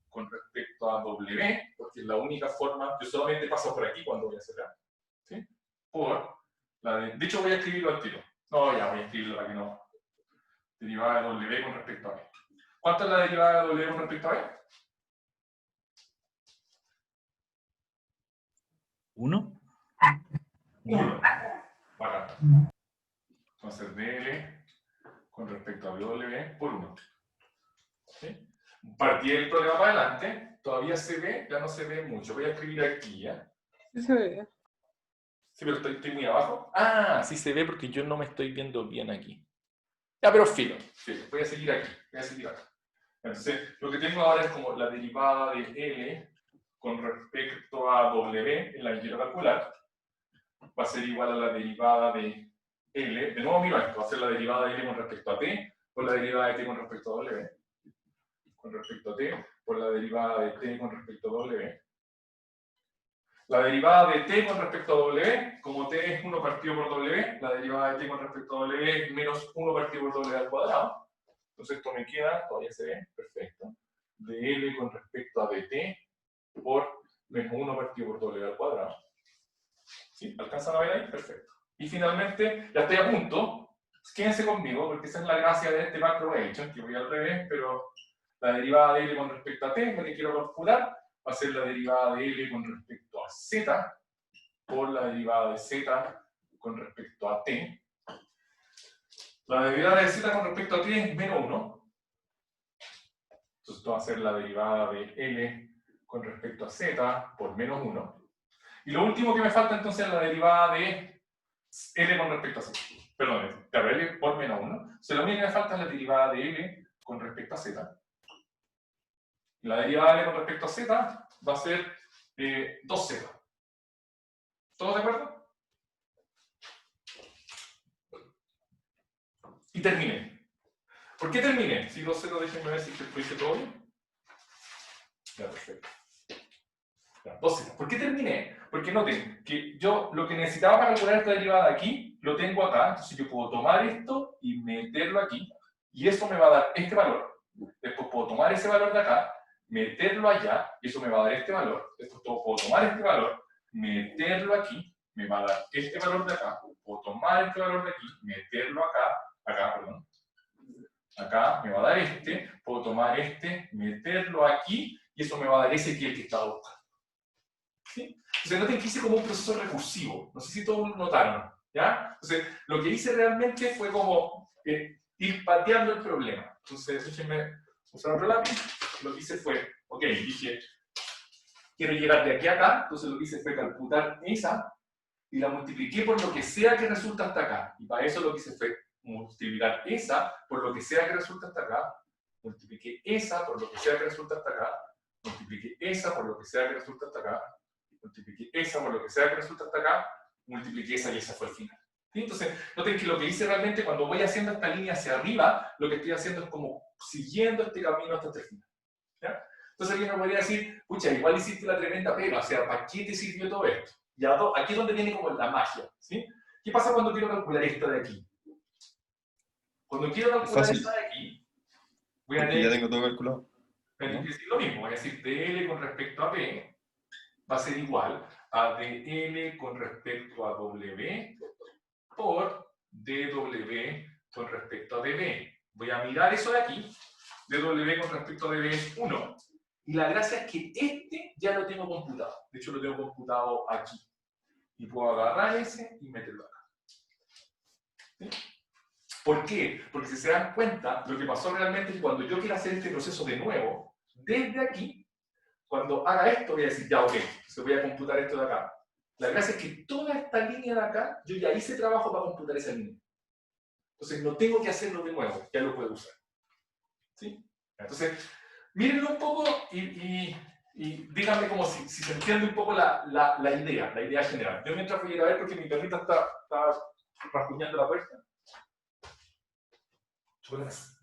con respecto a W, porque es la única forma, yo solamente paso por aquí cuando voy a cerrar. ¿Sí? Por la de hecho voy a escribirlo al tiro. No, ya voy a escribirlo para que no. Derivada de W con respecto a B. ¿Cuánto es la derivada de W con respecto a B? 1. 1. Bacán. Entonces dl con respecto a W por 1. ¿Sí? Partí el problema para adelante. Todavía se ve, ya no se ve mucho. Voy a escribir aquí, ¿ya? Sí se ve. Sí, pero estoy muy abajo. Ah, sí se ve porque yo no me estoy viendo bien aquí. Ya, pero filo. Voy a seguir aquí. Voy a seguir acá. Entonces, lo que tengo ahora es como la derivada de L con respecto a W, en la que quiero calcular, va a ser igual a la derivada de L. De nuevo miro esto, va a ser la derivada de L con respecto a T, por la derivada de T con respecto a W. Con respecto a T, por la derivada de T con respecto a W. La derivada de T con respecto a W, como T es 1 partido por W, la derivada de T con respecto a W es menos 1 partido por W al cuadrado. Entonces esto me queda, todavía se ve, perfecto, de L con respecto a dt por menos 1 partido por W al cuadrado. ¿Sí? ¿Alcanzan a ver ahí? Perfecto. Y finalmente, ya estoy a punto, quédense conmigo, porque esa es la gracia de este macro hecho, que voy al revés, pero la derivada de L con respecto a T, lo que quiero calcular, va a ser la derivada de L con respecto a Z, por la derivada de Z con respecto a T. La derivada de Z con respecto a T es menos 1. Entonces esto va a ser la derivada de L con respecto a Z por menos 1. Y lo último que me falta entonces es la derivada de L con respecto a Z. Perdón, de L por menos 1. Entonces lo único que me falta es la derivada de L con respecto a Z. La derivada de L con respecto a Z va a ser 2Z. ¿Todos de acuerdo? Y terminé. ¿Por qué terminé? Si 2Z, déjenme ver si lo hice todo bien. Ya, perfecto. Ya, 2Z. ¿Por qué terminé? Porque noten que yo lo que necesitaba para calcular esta derivada de aquí, lo tengo acá. Entonces yo puedo tomar esto y meterlo aquí. Y eso me va a dar este valor. Después puedo tomar ese valor de acá, meterlo allá, y eso me va a dar este valor. Después puedo tomar este valor, meterlo aquí, me va a dar este valor de acá. Puedo tomar este valor de aquí, meterlo acá, perdón. Acá me va a dar este, puedo tomar este, meterlo aquí, y eso me va a dar ese que es el que estaba buscando. ¿Sí? Entonces noten que hice como un proceso recursivo. No sé si todos lo notaron. ¿Ya? Entonces, lo que hice realmente fue como ir pateando el problema. Entonces, déjenme usar otro lápiz. Lo que hice fue, ok, dije, quiero llegar de aquí a acá. Entonces, lo que hice fue calcular esa y la multipliqué por lo que sea que resulta hasta acá. Y para eso lo que hice fue multiplicar esa por lo que sea que resulta hasta acá. Multipliqué esa por lo que sea que resulta hasta acá. Multipliqué esa por lo que sea que resulta hasta acá. Multipliqué esa por lo que sea que resulta hasta acá. Multipliqué esa y esa fue el final. ¿Sí? Entonces, noten que lo que hice realmente cuando voy haciendo esta línea hacia arriba, lo que estoy haciendo es como siguiendo este camino hasta el final. ¿Ya? Entonces alguien me podría decir, pucha, igual hiciste la tremenda pega, o sea, ¿para qué te sirvió todo esto? Y aquí es donde viene como la magia, ¿sí? ¿Qué pasa cuando quiero calcular esta de aquí? Cuando quiero calcular Fácil. esta de aquí, voy a Porque ya tener tengo todo calculado. que decir lo mismo, es decir, dl con respecto a p va a ser igual a dl con respecto a w por dw con respecto a db. Voy a mirar eso de aquí, dw con respecto a db es 1, y la gracia es que este ya lo tengo computado. De hecho, lo tengo computado aquí. Y puedo agarrar ese y meterlo acá. ¿Sí? ¿Por qué? Porque si se dan cuenta, lo que pasó realmente es que cuando yo quiero hacer este proceso de nuevo, desde aquí, cuando haga esto, voy a decir, ya, ok, se voy a computar esto de acá. La gracia es que toda esta línea de acá, yo ya hice trabajo para computar esa línea. Entonces, no tengo que hacerlo de nuevo, ya lo puedo usar. ¿Sí? Entonces, mírenlo un poco y díganme como si se entiende un poco la idea general. Yo mientras voy a ir a ver porque mi perrita está rasguñando la puerta. Chocolates.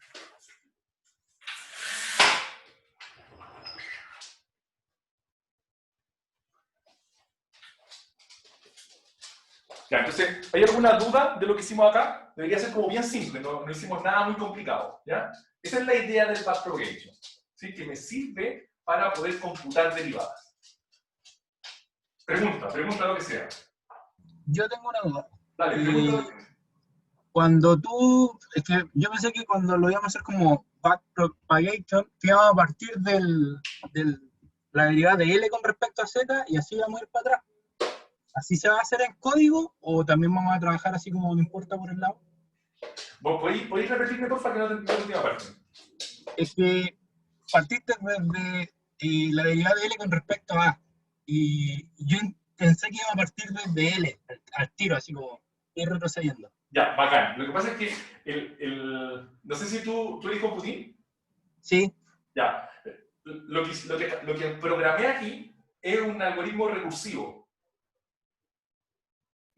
Ya, entonces, ¿hay alguna duda de lo que hicimos acá? Debería ser como bien simple, no hicimos nada muy complicado, ¿ya? Esa es la idea del backpropagation, ¿sí? Que me sirve para poder computar derivadas. Pregunta lo que sea. Yo tengo una duda. Dale, pregunta lo que sea. Cuando tú, es que yo pensé que cuando lo íbamos a hacer como backpropagation, que íbamos a partir la derivada de L con respecto a Z y así vamos a ir para atrás. ¿Así se va a hacer en código o también vamos a trabajar así como no importa por el lado? ¿Vos podéis repetirme, por favor, que no te entiendo la última parte? Es que partiste de la derivada de L con respecto a A y yo pensé que iba a partir desde L, al tiro, así como ir retrocediendo. Ya, bacán. Lo que pasa es que no sé si tú eres computín. Sí. Ya. Lo que programé aquí es un algoritmo recursivo.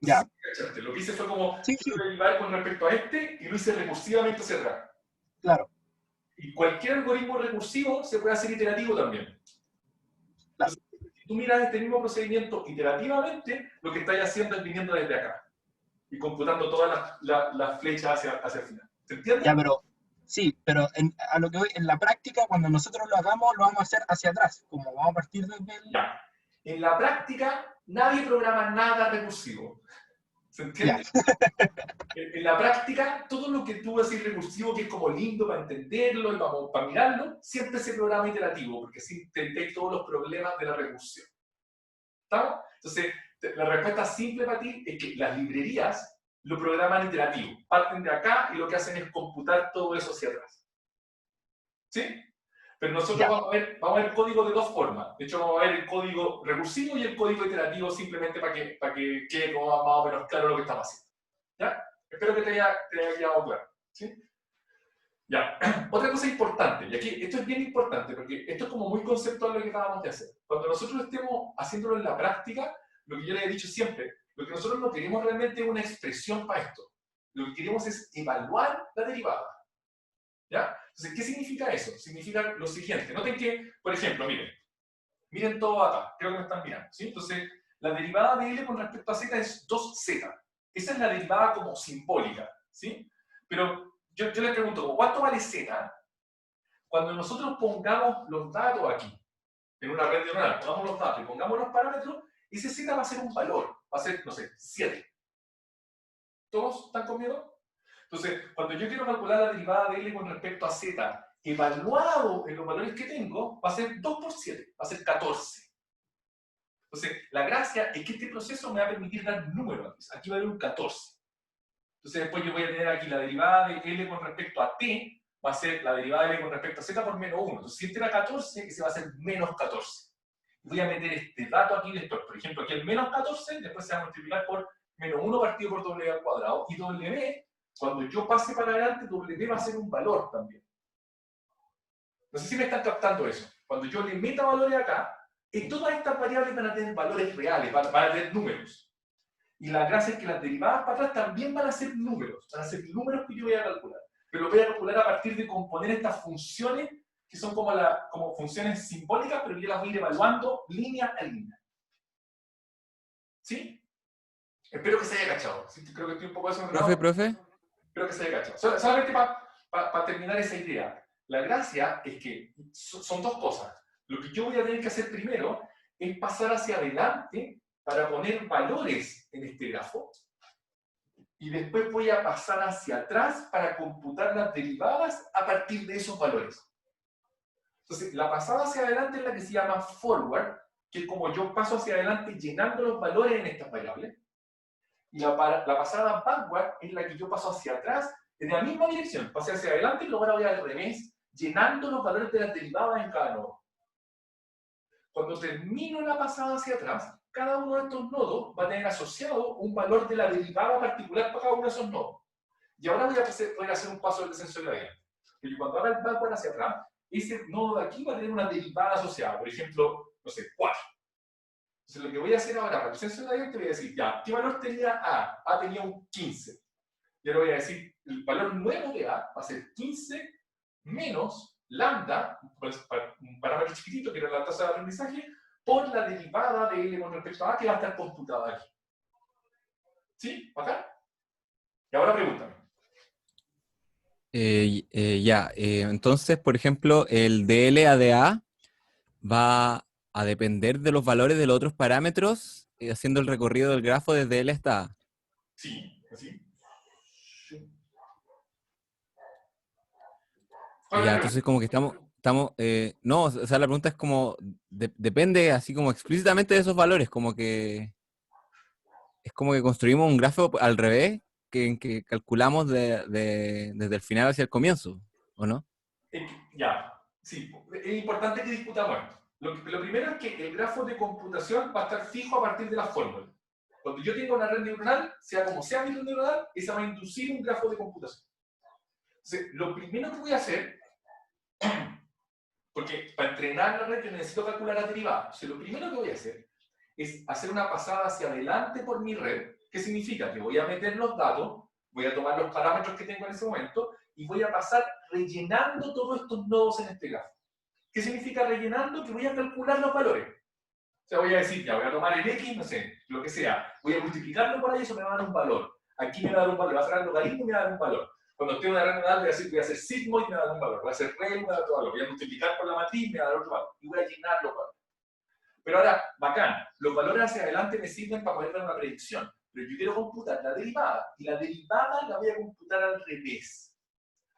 Ya. ¿Sí? Lo que hice fue como Sí. derivar con respecto a este y lo hice recursivamente hacia atrás. Claro. Y cualquier algoritmo recursivo se puede hacer iterativo también. Claro. Entonces, si tú miras este mismo procedimiento iterativamente, lo que estáis haciendo es viniendo desde acá y computando todas las flechas hacia el final. ¿Se entiende? Ya, pero sí, pero a lo que voy, en la práctica, cuando nosotros lo hagamos, lo vamos a hacer hacia atrás, como vamos a partir desde el... Ya. En la práctica, nadie programa nada recursivo. ¿Se entiende? En la práctica, todo lo que tú vas a decir recursivo, que es como lindo para entenderlo y para mirarlo, siempre se programa iterativo, porque así entendéis todos los problemas de la recursión. ¿Estamos? Entonces, la respuesta simple para ti es que las librerías lo programan iterativo. Parten de acá y lo que hacen es computar todo eso hacia atrás. ¿Sí? Pero nosotros vamos a ver el código de dos formas. De hecho, vamos a ver el código recursivo y el código iterativo simplemente para que quede como más o menos claro lo que estamos haciendo. ¿Ya? Espero que te haya quedado claro. ¿Sí? Ya. Otra cosa importante, y aquí esto es bien importante porque esto es como muy conceptual lo que acabamos de hacer. Cuando nosotros estemos haciéndolo en la práctica, lo que yo les he dicho siempre, lo que nosotros no queremos realmente es una expresión para esto. Lo que queremos es evaluar la derivada. ¿Ya? Entonces, ¿qué significa eso? Significa lo siguiente. Noten que, por ejemplo, miren todo acá. Creo que me están mirando. ¿Sí? Entonces, la derivada de L con respecto a Z es 2Z. Esa es la derivada como simbólica. ¿Sí? Pero yo les pregunto, ¿cuánto vale Z? Cuando nosotros pongamos los datos aquí, en una red neuronal, pongamos los datos y pongamos los parámetros, ese Z va a ser un valor. Va a ser, no sé, 7. ¿Todos están conmigo? Entonces, cuando yo quiero calcular la derivada de L con respecto a Z, evaluado en los valores que tengo, va a ser 2 por 7, va a ser 14. Entonces, la gracia es que este proceso me va a permitir dar un número. Aquí va a haber un 14. Entonces, después yo voy a tener aquí la derivada de L con respecto a T, va a ser la derivada de L con respecto a Z por menos 1. Entonces, si este era 14, ese va a ser menos 14. Voy a meter este dato aquí después. Por ejemplo, aquí el menos 14, después se va a multiplicar por menos 1 partido por W al cuadrado. Y W, cuando yo pase para adelante, W va a ser un valor también. No sé si me están captando eso. Cuando yo le meta valores acá, todas estas variables van a tener valores reales, van a tener números. Y la gracia es que las derivadas para atrás también van a ser números. Van a ser números que yo voy a calcular. Pero lo voy a calcular a partir de componer estas funciones, que son como funciones simbólicas, pero yo las voy a ir evaluando línea a línea. ¿Sí? Espero que se haya cachado. ¿Sí? Creo que estoy un poco desordenado. Profe. Espero que se haya cachado. Solamente para terminar esa idea. La gracia es que son dos cosas. Lo que yo voy a tener que hacer primero es pasar hacia adelante para poner valores en este grafo. Y después voy a pasar hacia atrás para computar las derivadas a partir de esos valores. Entonces, la pasada hacia adelante es la que se llama forward, que es como yo paso hacia adelante llenando los valores en estas variables. Y la pasada backward es la que yo paso hacia atrás en la misma dirección. Pasé hacia adelante y luego ahora voy al revés, llenando los valores de las derivadas en cada nodo. Cuando termino la pasada hacia atrás, cada uno de estos nodos va a tener asociado un valor de la derivada particular para cada uno de esos nodos. Y ahora voy a hacer un paso del descenso gradiente. Porque cuando haga el backward hacia atrás, ese nodo de aquí va a tener una derivada asociada. Por ejemplo, no sé, 4. Entonces lo que voy a hacer ahora para el descenso gradiente, voy a decir, ya, ¿qué valor tenía A? A tenía un 15. Y ahora voy a decir, el valor nuevo de A va a ser 15 menos lambda, un parámetro chiquitito que era la tasa de aprendizaje, por la derivada de L con respecto a A que va a estar computada aquí. ¿Sí? ¿Acá? Y ahora pregúntame. Entonces, por ejemplo, el DL a DA va a depender de los valores de los otros parámetros, haciendo el recorrido del grafo desde L hasta A. Sí, así. Sí. Ya, entonces como que estamos no, o sea, la pregunta es como, depende así como explícitamente de esos valores, como que es como que construimos un grafo al revés, en que calculamos desde el final hacia el comienzo, ¿o no? Ya, sí, es importante que discutamos esto. Lo primero es que el grafo de computación va a estar fijo a partir de las fórmulas. Cuando yo tenga una red neuronal, sea como sea mi red neuronal, esa va a inducir un grafo de computación. Entonces, lo primero que voy a hacer, porque para entrenar la red yo necesito calcular la derivada. Entonces, lo primero que voy a hacer es hacer una pasada hacia adelante por mi red, que significa que voy a meter los datos, voy a tomar los parámetros que tengo en ese momento, y voy a pasar rellenando todos estos nodos en este grafo. ¿Qué significa rellenando? Que voy a calcular los valores. O sea, voy a decir, ya voy a tomar el X, no sé, lo que sea, voy a multiplicarlo por ahí, eso me va a dar un valor. Aquí me va a dar un valor, va a ser el logaritmo y me va a dar un valor. Cuando esté en una red neuronal voy a hacer sigmoid y me va a dar un valor, voy a hacer rel y me va a dar otro valor, voy a multiplicar por la matriz y me va a dar otro valor. Y voy a llenar los valores. Pero ahora, bacán, los valores hacia adelante me sirven para poder dar una predicción. Pero yo quiero computar la derivada, y la derivada la voy a computar al revés.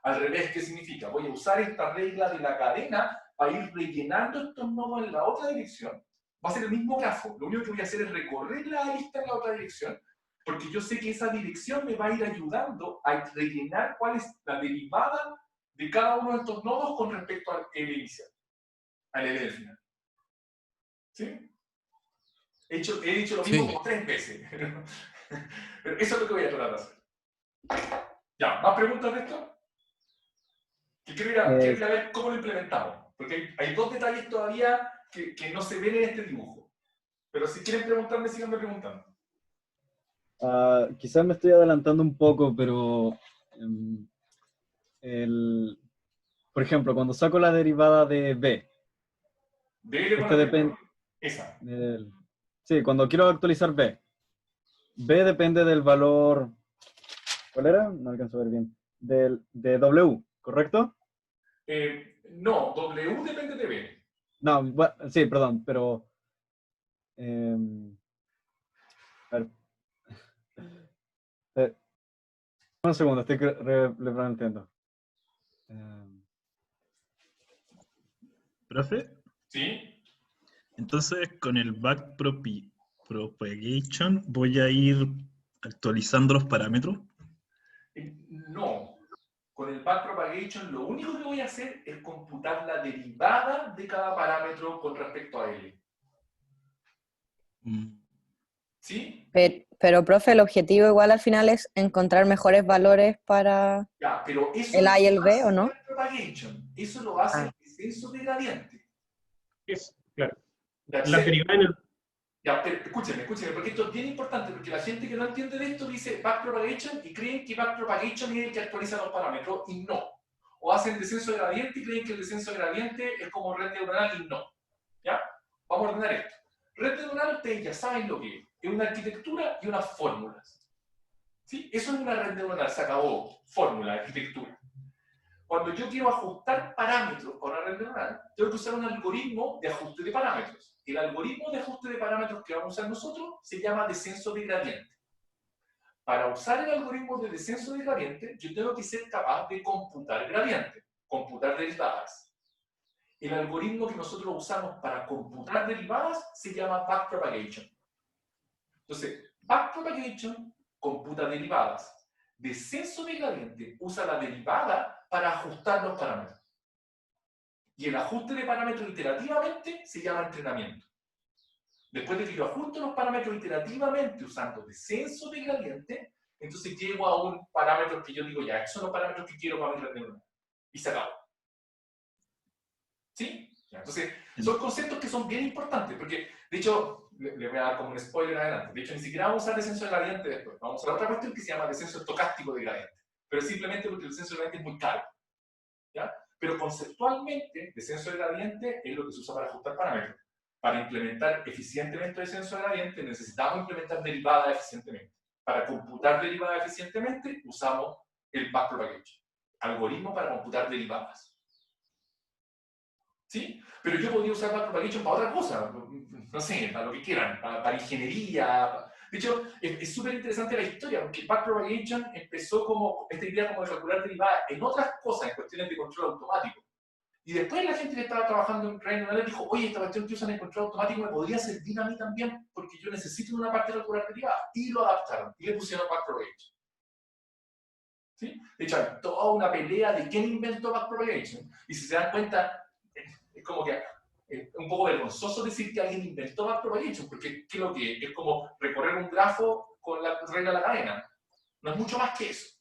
Al revés, ¿qué significa? Voy a usar esta regla de la cadena para ir rellenando estos nodos en la otra dirección. Va a ser el mismo grafo, lo único que voy a hacer es recorrer la lista en la otra dirección, porque yo sé que esa dirección me va a ir ayudando a rellenar cuál es la derivada de cada uno de estos nodos con respecto al L inicial, al L del final. ¿Sí? He dicho lo mismo como 3 veces. Pero eso es lo que voy a tratar de hacer. Ya, ¿más preguntas de esto? Que quiero ir a ver cómo lo implementamos. Porque hay 2 detalles todavía que no se ven en este dibujo. Pero si quieren preguntarme, síganme preguntando. Quizás me estoy adelantando un poco, pero por ejemplo, cuando saco la derivada de B, depende. Esa. Sí, cuando quiero actualizar B depende del valor. ¿Cuál era? No alcanzo a ver bien. De W, ¿correcto? No, W depende de B. No, bueno, sí, perdón, pero... a ver. Un segundo, estoy replanteando. ¿Profe? ¿Sí? Entonces, con el backpropagation voy a ir actualizando los parámetros. No. Con el backpropagation lo único que voy a hacer es computar la derivada de cada parámetro con respecto a L. ¿Sí? Pero, profe, el objetivo igual al final es encontrar mejores valores para ya, pero eso el A y el B, ¿o no? Eso lo hace el descenso de gradiente. Es, claro. Ya, La derivada en el... Ya, pero escúchenme, porque esto es bien importante, porque la gente que no entiende de esto dice backpropagation y creen que backpropagation es el que actualiza los parámetros, y no. O hacen descenso de gradiente y creen que el descenso de gradiente es como red neuronal y no. ¿Ya? Vamos a ordenar esto. Red neuronal, ustedes ya saben lo que es. es una arquitectura y unas fórmulas. ¿Sí? Eso es una red neuronal, se acabó. Fórmula, arquitectura. Cuando yo quiero ajustar parámetros con una red neuronal, tengo que usar un algoritmo de ajuste de parámetros. El algoritmo de ajuste de parámetros que vamos a usar nosotros se llama descenso de gradiente. Para usar el algoritmo de descenso de gradiente, yo tengo que ser capaz de computar gradiente, computar derivadas. El algoritmo que nosotros usamos para computar derivadas se llama backpropagation. Entonces, backpropagation computa derivadas. Descenso de gradiente usa la derivada para ajustar los parámetros. Y el ajuste de parámetros iterativamente se llama entrenamiento. Después de que yo ajusto los parámetros iterativamente usando descenso de gradiente, entonces llego a un parámetro que yo digo, ya, estos son los parámetros que quiero para mi red neuronal. Y se acabó. ¿Sí? Entonces, son conceptos que son bien importantes, porque, de hecho, le voy a dar como un spoiler adelante. De hecho, ni siquiera vamos a usar descenso de gradiente después. Vamos a usar otra cuestión que se llama descenso estocástico de gradiente. Pero es simplemente porque el descenso de gradiente es muy caro. ¿Ya? Pero conceptualmente, descenso de gradiente es lo que se usa para ajustar parámetros. Para implementar eficientemente descenso de gradiente, necesitamos implementar derivadas eficientemente. Para computar derivadas eficientemente, usamos el backpropagation. Algoritmo para computar derivadas. ¿Sí? Pero yo podría usar backpropagation para otra cosa, no sé, para lo que quieran, para ingeniería. De hecho, es súper interesante la historia, porque backpropagation empezó como esta idea como de calcular derivadas en otras cosas, en cuestiones de control automático. Y después la gente que estaba trabajando en redes neuronales dijo, oye, esta cuestión que usan en control automático me podría servir a mí también, porque yo necesito una parte de calcular derivadas. Y lo adaptaron, y le pusieron backpropagation. ¿Sí? De hecho, hay toda una pelea de quién inventó backpropagation. Y si se dan cuenta, es como que es un poco vergonzoso decir que alguien inventó backpropagation, porque ¿qué es lo que es? Es como recorrer un grafo con la regla de la cadena. No es mucho más que eso.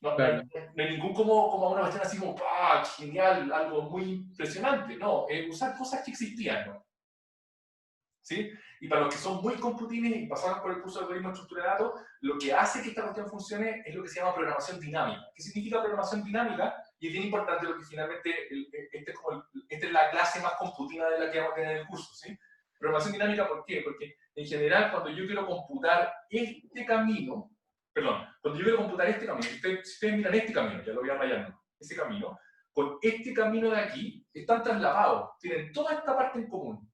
No, Claro. no hay ningún como una cuestión así como, ¡ah, genial! Algo muy impresionante. No, usar cosas que existían, ¿no? ¿Sí? Y para los que son muy computines y pasaron por el curso de algoritmo de estructura de datos, lo que hace que esta cuestión funcione es lo que se llama programación dinámica. ¿Qué significa programación dinámica? Y es bien importante lo que finalmente, esta es la clase más computina de la que vamos a tener en el curso, ¿sí? Programación dinámica, ¿por qué? Porque en general cuando yo quiero computar este camino, cuando yo quiero computar este camino, si ustedes miran este camino, ya lo voy a rayar, ese camino, con este camino de aquí, están trasladados, tienen toda esta parte en común.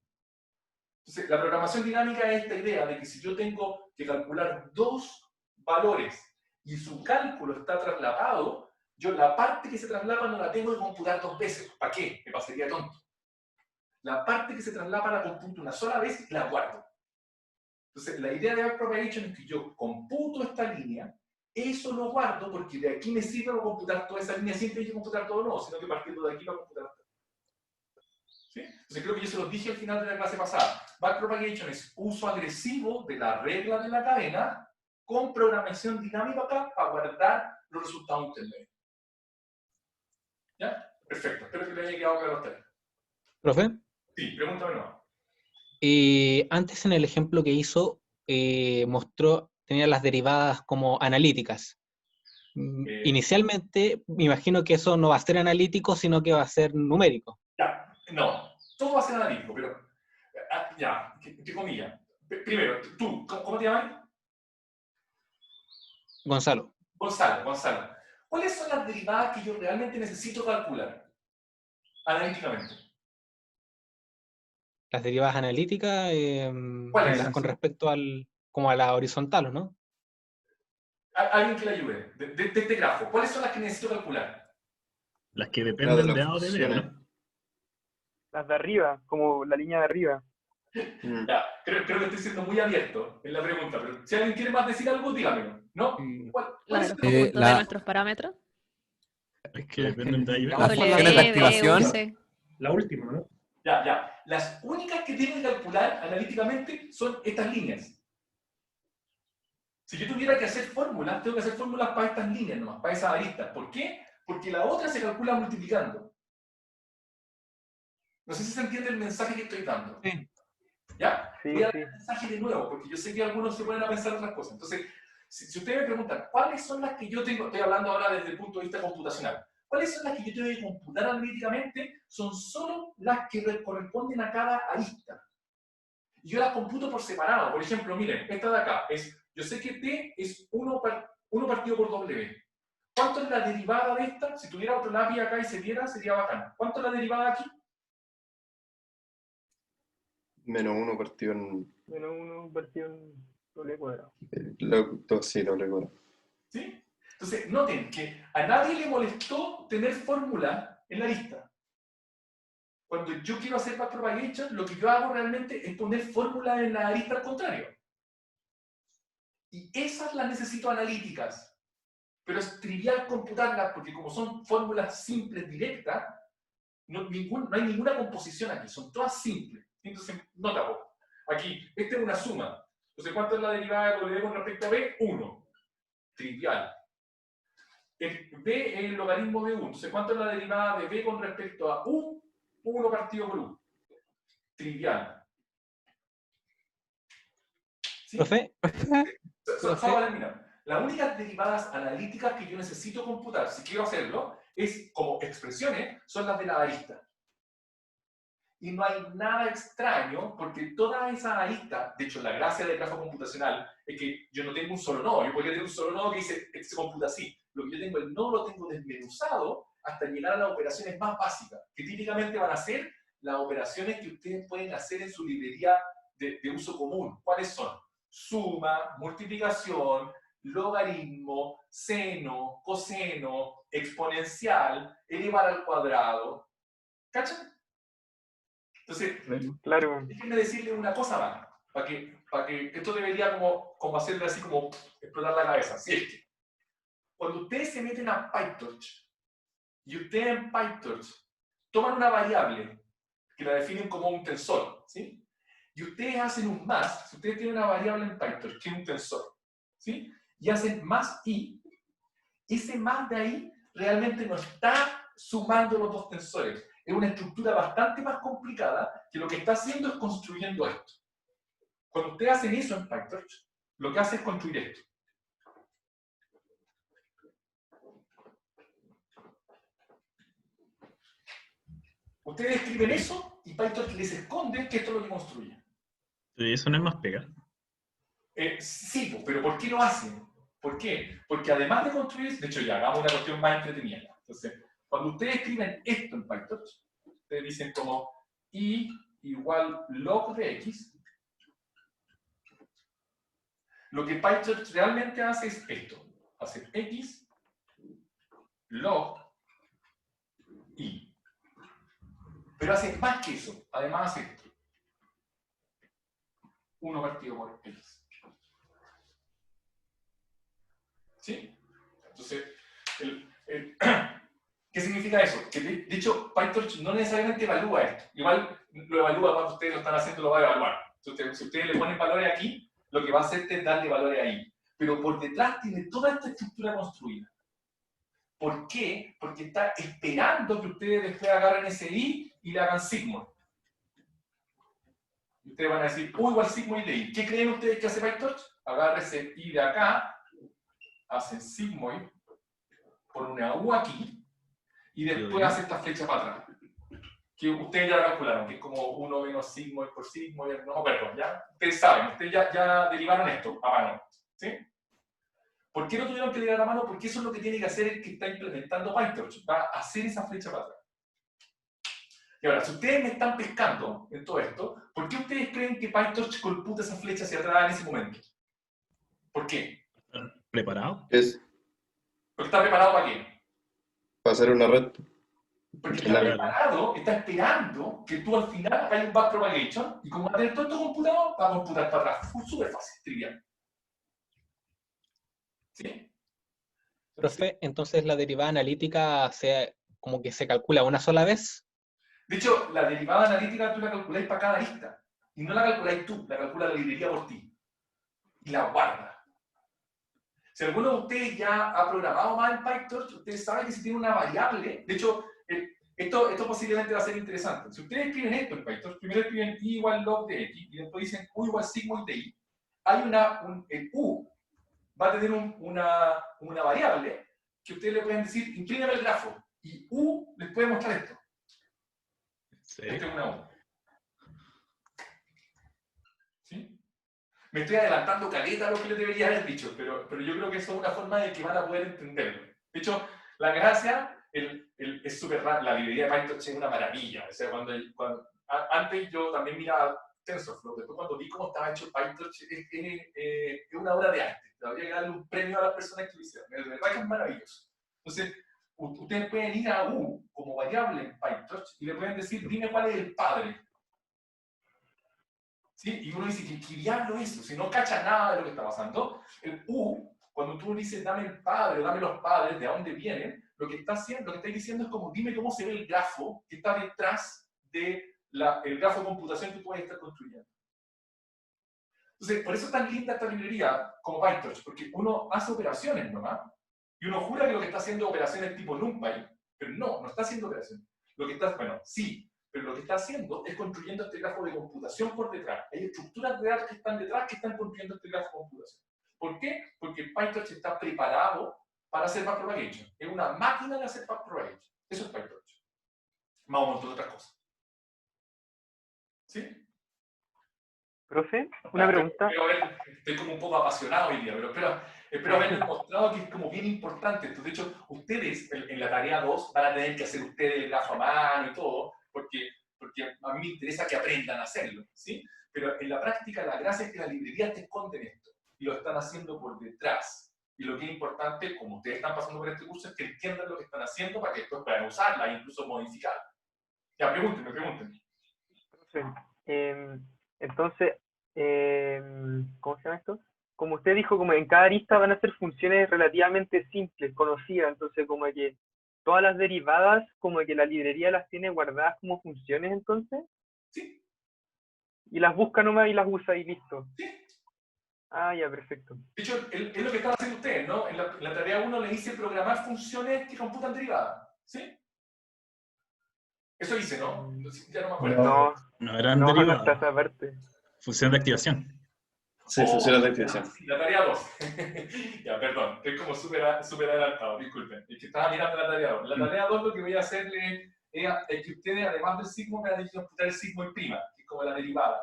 Entonces, la programación dinámica es esta idea de que si yo tengo que calcular dos valores y su cálculo está trasladado, yo la parte que se traslapa no la tengo que computar dos veces. ¿Para qué? Me pasaría tonto. La parte que se traslapa la computo una sola vez y la guardo. Entonces, la idea de backpropagation es que yo computo esta línea, eso lo guardo porque de aquí me sirve para computar toda esa línea, siempre hay que computar todo no, sino que partiendo de aquí para computar todo. ¿Sí? Entonces creo que yo se los dije al final de la clase pasada. Backpropagation es uso agresivo de la regla de la cadena con programación dinámica acá para guardar los resultados intermedios. ¿Ya? Perfecto. Espero que le haya quedado claro a usted. ¿Profe? Sí, pregúntame no. Antes en el ejemplo que hizo, mostró, tenía las derivadas como analíticas. Inicialmente, me imagino que eso no va a ser analítico, sino que va a ser numérico. Ya, no, todo va a ser analítico, pero ya, ¿qué comillas? Primero, tú, ¿cómo te llamas? Gonzalo. Gonzalo. ¿Cuáles son las derivadas que yo realmente necesito calcular analíticamente? Las derivadas analíticas con respecto como a la horizontal, ¿no? Alguien que le ayude, de este grafo. ¿Cuáles son las que necesito calcular? Las que dependen de A o de B, ¿no? Las de arriba, como la línea de arriba. Ya, creo que estoy siendo muy abierto en la pregunta, pero si alguien quiere más decir algo, dígamelo, ¿no? ¿Cuál Las es de los conjuntos de nuestros parámetros. Es que dependen de ahí. Las funciones de activación. La última, ¿no? Ya. Las únicas que tengo que calcular analíticamente son estas líneas. Si yo tuviera que hacer fórmulas, tengo que hacer fórmulas para estas líneas nomás, para esas aristas. ¿Por qué? Porque la otra se calcula multiplicando. No sé si se entiende el mensaje que estoy dando. Sí. ¿Ya? Sí, voy a dar sí. el mensaje de nuevo, porque yo sé que algunos se ponen a pensar otras cosas. Entonces, si ustedes me preguntan, ¿cuáles son las que yo tengo? Estoy hablando ahora desde el punto de vista computacional. ¿Cuáles son las que yo tengo que computar analíticamente? Son solo las que corresponden a cada arista. y yo las computo por separado. Por ejemplo, miren, esta de acá es, yo sé que t es 1 partido por w. ¿Cuánto es la derivada de esta? Si tuviera otro lápiz acá y se viera, sería bacán. ¿Cuánto es la derivada aquí? -1 partido en... -1 partido en doble cuadrado. Sí, doble cuadrado. ¿Sí? Entonces, noten que a nadie le molestó tener fórmula en la lista. Cuando yo quiero hacer backpropagation, lo que yo hago realmente es poner fórmula en la lista al contrario. Y esas las necesito analíticas. Pero es trivial computarlas porque como son fórmulas simples, directas, no hay ninguna composición aquí, son todas simples. Entonces, nota vos. Aquí, esta es una suma. Entonces, ¿cuánto es la derivada de W con respecto a B? 1. Trivial. El B es el logaritmo de 1. Entonces, ¿cuánto es la derivada de B con respecto a U? 1 partido por U. Trivial. ¿Sí? ¿Profe? Solo para terminar. Las únicas derivadas analíticas que yo necesito computar, si quiero hacerlo, es como expresiones, son las de la arista. Y no hay nada extraño, porque todas esas aristas, de hecho, la gracia del grafo computacional es que yo no tengo un solo nodo. Yo podría tener un solo nodo que dice, se computa así. Lo que yo tengo, el nodo lo tengo desmenuzado hasta llegar a las operaciones más básicas, que típicamente van a ser las operaciones que ustedes pueden hacer en su librería de uso común. ¿Cuáles son? Suma, multiplicación, logaritmo, seno, coseno, exponencial, elevar al cuadrado. ¿Cachan? Entonces, claro. déjenme decirle una cosa más, para que esto debería como hacerle así como explotar la cabeza. Si es que cuando ustedes se meten a PyTorch y ustedes en PyTorch toman una variable que la definen como un tensor, ¿sí? Y ustedes hacen un más, si ustedes tienen una variable en PyTorch que es un tensor, ¿sí? Y hacen más i, ese más de ahí realmente no está sumando los dos tensores. Es una estructura bastante más complicada que lo que está haciendo es construyendo esto. Cuando ustedes hacen eso en PyTorch, lo que hace es construir esto. Ustedes escriben eso y PyTorch les esconde que esto es lo que construye. ¿Y eso no es más pega? Sí, pero ¿por qué lo hacen? ¿Por qué? Porque además de construir, de hecho ya hagamos una cuestión más entretenida. Entonces, cuando ustedes escriben esto en PyTorch, ustedes dicen como i igual log de x. Lo que PyTorch realmente hace es esto. Hace x log i. Pero hace más que eso. Además hace esto. 1 partido por x. ¿Sí? Entonces, ¿qué significa eso? Que de hecho, PyTorch no necesariamente evalúa esto. Igual lo evalúa cuando ustedes lo están haciendo, lo va a evaluar. Entonces, si ustedes le ponen valores aquí, lo que va a hacer es darle valores ahí. Pero por detrás tiene toda esta estructura construida. ¿Por qué? Porque está esperando que ustedes después agarren ese i y le hagan sigmoid. Y ustedes van a decir, igual sigmoid de i. ¿Qué creen ustedes que hace PyTorch? Agarre ese i de acá, hacen sigmoid por una U aquí, y después hace esta flecha para atrás. Que ustedes ya la calcularon, que es como 1 menos sigmoid por sigmoid, no me acuerdo, ¿ya? Ustedes saben, ustedes ya derivaron esto a mano, ¿sí? ¿Por qué no tuvieron que derivar a mano? Porque eso es lo que tiene que hacer el que está implementando PyTorch, va a hacer esa flecha para atrás. Y ahora, si ustedes me están pescando en todo esto, ¿por qué ustedes creen que PyTorch computa esa flecha hacia atrás en ese momento? ¿Por qué? ¿Preparado? ¿Porque está preparado para qué? Para hacer una red. Porque está preparado, está esperando que tú al final hagas un backpropagation y como va a tener todo esto computado, va a computar para atrás. Súper fácil, trivial. ¿Sí? Profe, entonces la derivada analítica como que se calcula una sola vez. De hecho, la derivada analítica tú la calculáis para cada lista. Y no la calculáis tú, la calcula la librería por ti. Y la guarda. Si alguno de ustedes ya ha programado más en PyTorch, ustedes saben que si tiene una variable, de hecho, esto posiblemente va a ser interesante. Si ustedes escriben esto en PyTorch, primero escriben i igual log de x, y después dicen u igual sigmoid de i, hay el u va a tener una variable que ustedes le pueden decir, inclíname el grafo, y u les puede mostrar esto. Sí. Esta es una u. Me estoy adelantando caleta a lo que les debería haber dicho, pero yo creo que eso es una forma de que van a poder entenderlo. De hecho, la gracia es súper rara. La librería de PyTorch es una maravilla. O sea, antes yo también miraba TensorFlow, después cuando vi cómo estaba hecho PyTorch, es una obra de arte. Habría que darle un premio a las personas que lo hicieron. De verdad que es maravilloso. Entonces, ustedes pueden ir a U como variable en PyTorch y le pueden decir, dime cuál es el padre. ¿Sí? Y uno dice, ¿qué diablo es eso? Si no cacha nada de lo que está pasando, el U, cuando tú dices, dame el padre, dame los padres, de dónde vienen, lo que está diciendo es como, dime cómo se ve el grafo que está detrás del grafo de computación que tú vas a estar construyendo. Entonces, por eso es tan linda esta librería como PyTorch, porque uno hace operaciones nomás, y uno jura que lo que está haciendo operaciones tipo NumPy, pero no está haciendo operaciones. Bueno, sí, pero lo que está haciendo es construyendo este grafo de computación por detrás. Hay estructuras de datos que están detrás que están construyendo este grafo de computación. ¿Por qué? Porque PyTorch está preparado para hacer backpropagation. Es una máquina de hacer backpropagation. Eso es PyTorch. Más un montón de otras cosas. ¿Sí? Profe, una pregunta. Estoy como un poco apasionado hoy día, pero espero haberles mostrado que es como bien importante esto. De hecho, ustedes en la tarea 2 van a tener que hacer ustedes el grafo a mano y todo, porque a mí me interesa que aprendan a hacerlo, ¿sí? Pero en la práctica la gracia es que las librerías te esconden esto y lo están haciendo por detrás. Y lo que es importante, como ustedes están pasando por este curso, es que entiendan lo que están haciendo para que después puedan usarla e incluso modificarla. Ya, pregúntenme. Entonces, ¿cómo se llama esto? Como usted dijo, como en cada arista van a ser funciones relativamente simples, conocidas, entonces como que todas las derivadas, como que la librería las tiene guardadas como funciones, entonces. Sí. Y las busca nomás y las usa y listo. Sí. Ah, ya, perfecto. De hecho, es lo que están haciendo ustedes, ¿no? En la tarea 1 le hice programar funciones que computan derivadas, ¿sí? Eso hice, ¿no? Ya no me acuerdo. No eran derivadas. No está esa parte. Función de activación. Sí, funciones de activación. La tarea 2. Ya, perdón, estoy como súper adelantado, disculpen. Es que estaba mirando la tarea 2. La tarea 2 lo que voy a hacerle es que ustedes, además del sigmo, me van a tener que computar el sigmo y prima, que es como la derivada.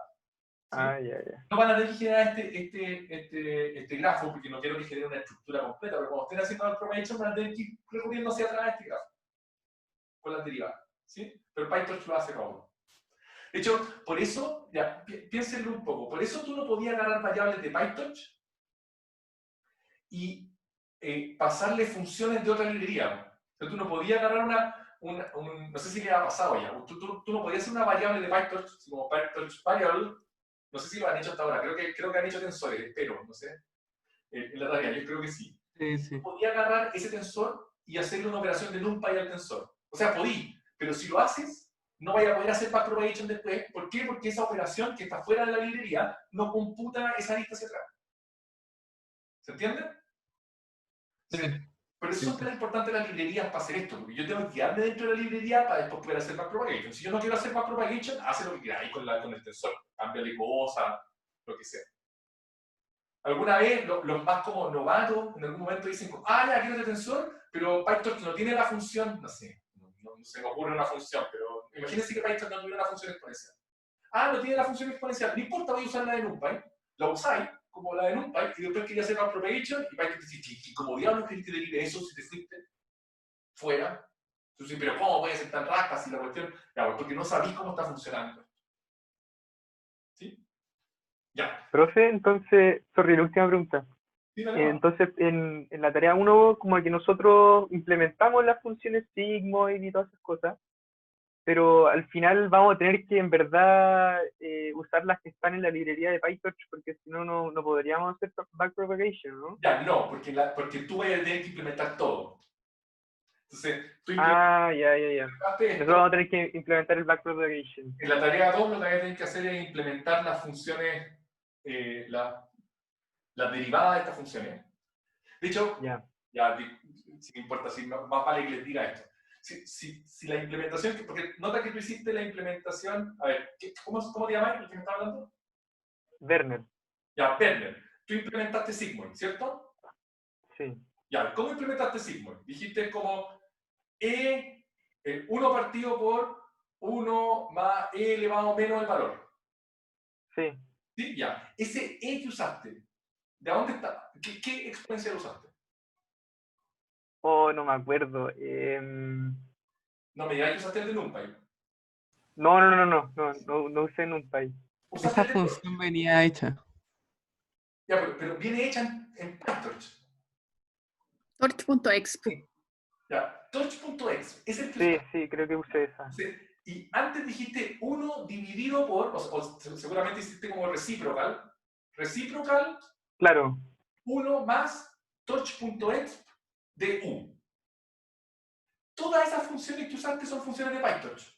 ¿Sí? Ah, ya. No van a tener que generar este grafo, porque no quiero que genere una estructura completa, pero cuando estén haciendo el propagation van a tener que ir recorriendo hacia atrás este grafo, con las derivadas. ¿Sí? Pero PyTorch lo hace para uno. De hecho, por eso, ya, piénsenlo un poco, por eso tú no podías agarrar variables de PyTorch y pasarle funciones de otra librería. O sea, tú no podías agarrar no sé si le ha pasado ya, tú no podías hacer una variable de PyTorch, como PyTorch variable, no sé si lo han hecho hasta ahora, creo que han hecho tensores, espero, no sé, en la tarea, yo creo que sí. Sí. Podía agarrar ese tensor y hacerle una operación de NumPy al tensor. O sea, podí, pero si lo haces, no vaya a poder hacer backpropagation después. ¿Por qué? Porque esa operación que está fuera de la librería no computa esa lista hacia atrás. ¿Se entiende? Sí. Pero es súper importante las librerías para hacer esto, porque yo tengo que quedarme dentro de la librería para después poder hacer backpropagation. Si yo no quiero hacer backpropagation, hace lo que quieras con el tensor. Cámbiale cosas, lo que sea. Alguna vez los más como novatos en algún momento dicen, ya quiero este tensor, pero PyTorch no tiene la función, no sé, no se me ocurre una función, pero imagínense que PyTorch no tuviera una función exponencial. No tiene la función exponencial, no importa, voy a usar la de NumPy, la usáis como la de NumPy, y después quería hacer backpropagation, y PyTorch dice, como diablos querés que te derive eso si te fuiste fuera? Entonces, pero ¿cómo puede ser tan rasca si la cuestión? Ya, pues porque no sabéis cómo está funcionando. ¿Sí? Ya. Profe, entonces, sorry, la última pregunta. Entonces, en la tarea 1, como que nosotros implementamos las funciones sigmoid y todas esas cosas, pero al final vamos a tener que, en verdad, usar las que están en la librería de PyTorch, porque si no, no podríamos hacer backpropagation, ¿no? Ya, no, porque tú vas a tener que implementar todo. Entonces, tú ya. Nosotros vamos a tener que implementar el backpropagation. En la tarea 2 lo que vas a tener que hacer es implementar las funciones, las derivadas de estas funciones. De hecho, si me importa, más vale que les diga esto. Si la implementación, porque nota que tú hiciste la implementación, a ver, ¿cómo te llamas el que me está hablando? Werner. Ya, Werner. Tú implementaste sigmoid, ¿cierto? Sí. Ya, ¿cómo implementaste sigmoid? Dijiste como 1 partido por 1 más e elevado menos el valor. Sí. ¿Sí? Ya. Ese E que usaste, ¿de dónde está? ¿Qué exponencial usaste? Oh, no me acuerdo. No me digas que usaste el de NumPy. No usé NumPy. Usaste Esa el de Torch. función venía hecha. Ya, pero viene hecha en PyTorch. Torch.exp. Ya, Torch.exp es el que Sí, usaste. sí, creo que usé esa. Sí. Y antes dijiste 1 dividido por, o seguramente hiciste como reciprocal. Reciprocal, Claro. 1 más torch.exp de u. Todas esas funciones que usaste son funciones de PyTorch.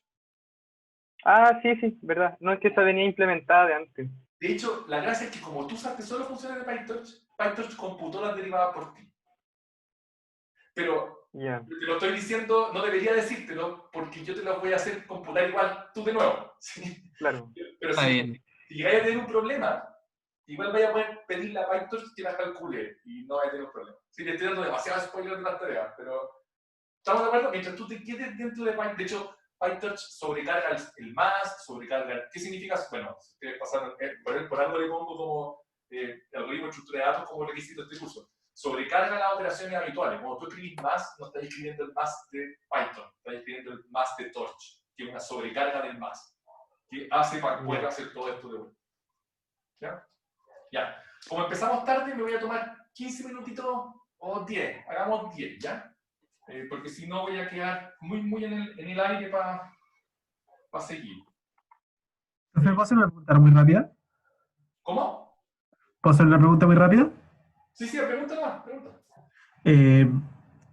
Ah, sí, verdad. No, es que esa venía implementada de antes. De hecho, la gracia es que como tú usaste solo funciones de PyTorch, PyTorch computó las derivadas por ti. Pero Ya. te lo estoy diciendo, no debería decírtelo, porque yo te las voy a hacer computar igual tú de nuevo. ¿Sí? Claro. Pero Está bien. si llegáis a tener un problema, igual vais a poder pedirle a PyTorch que la calcule y no vais a tener un problema. Sí, le estoy dando demasiado spoiler de las tareas, pero ¿estamos de acuerdo? Mientras tú te quedes dentro de PyTorch, de hecho, PyTorch sobrecarga el más, sobrecarga... ¿Qué significa? Bueno, si ustedes pasaron, por algo le pongo como algoritmo de estructura de datos como requisito de este curso. Sobrecarga las operaciones habituales. Cuando tú escribís más, no estás escribiendo el más de Python, estás escribiendo el más de Torch, que es una sobrecarga del más, que hace para poder hacer todo esto de vuelta. ¿Ya? Ya. Como empezamos tarde, me voy a tomar 15 minutitos o 10. Hagamos 10, ¿ya? Porque si no voy a quedar muy en el aire para seguir. Profe, ¿puedo hacer una pregunta muy rápida? ¿Cómo? ¿Puedo hacer una pregunta muy rápida? Sí, pregunta más, pregunta.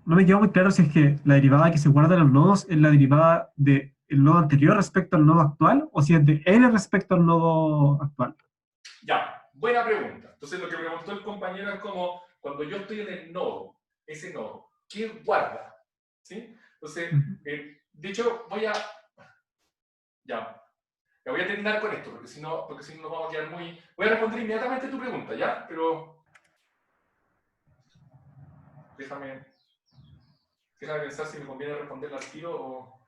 No me quedó muy claro si es que la derivada que se guarda en los nodos es la derivada del nodo anterior respecto al nodo actual, o si es de L respecto al nodo actual. Ya, buena pregunta. Entonces lo que preguntó el compañero es como, cuando yo estoy en el nodo, ese nodo, ¿qué guarda? ¿Sí? Entonces, de hecho, voy a terminar con esto, porque si no nos vamos a quedar muy... Voy a responder inmediatamente tu pregunta, ¿ya? Pero... Déjame pensar si me conviene responderla al tiro o...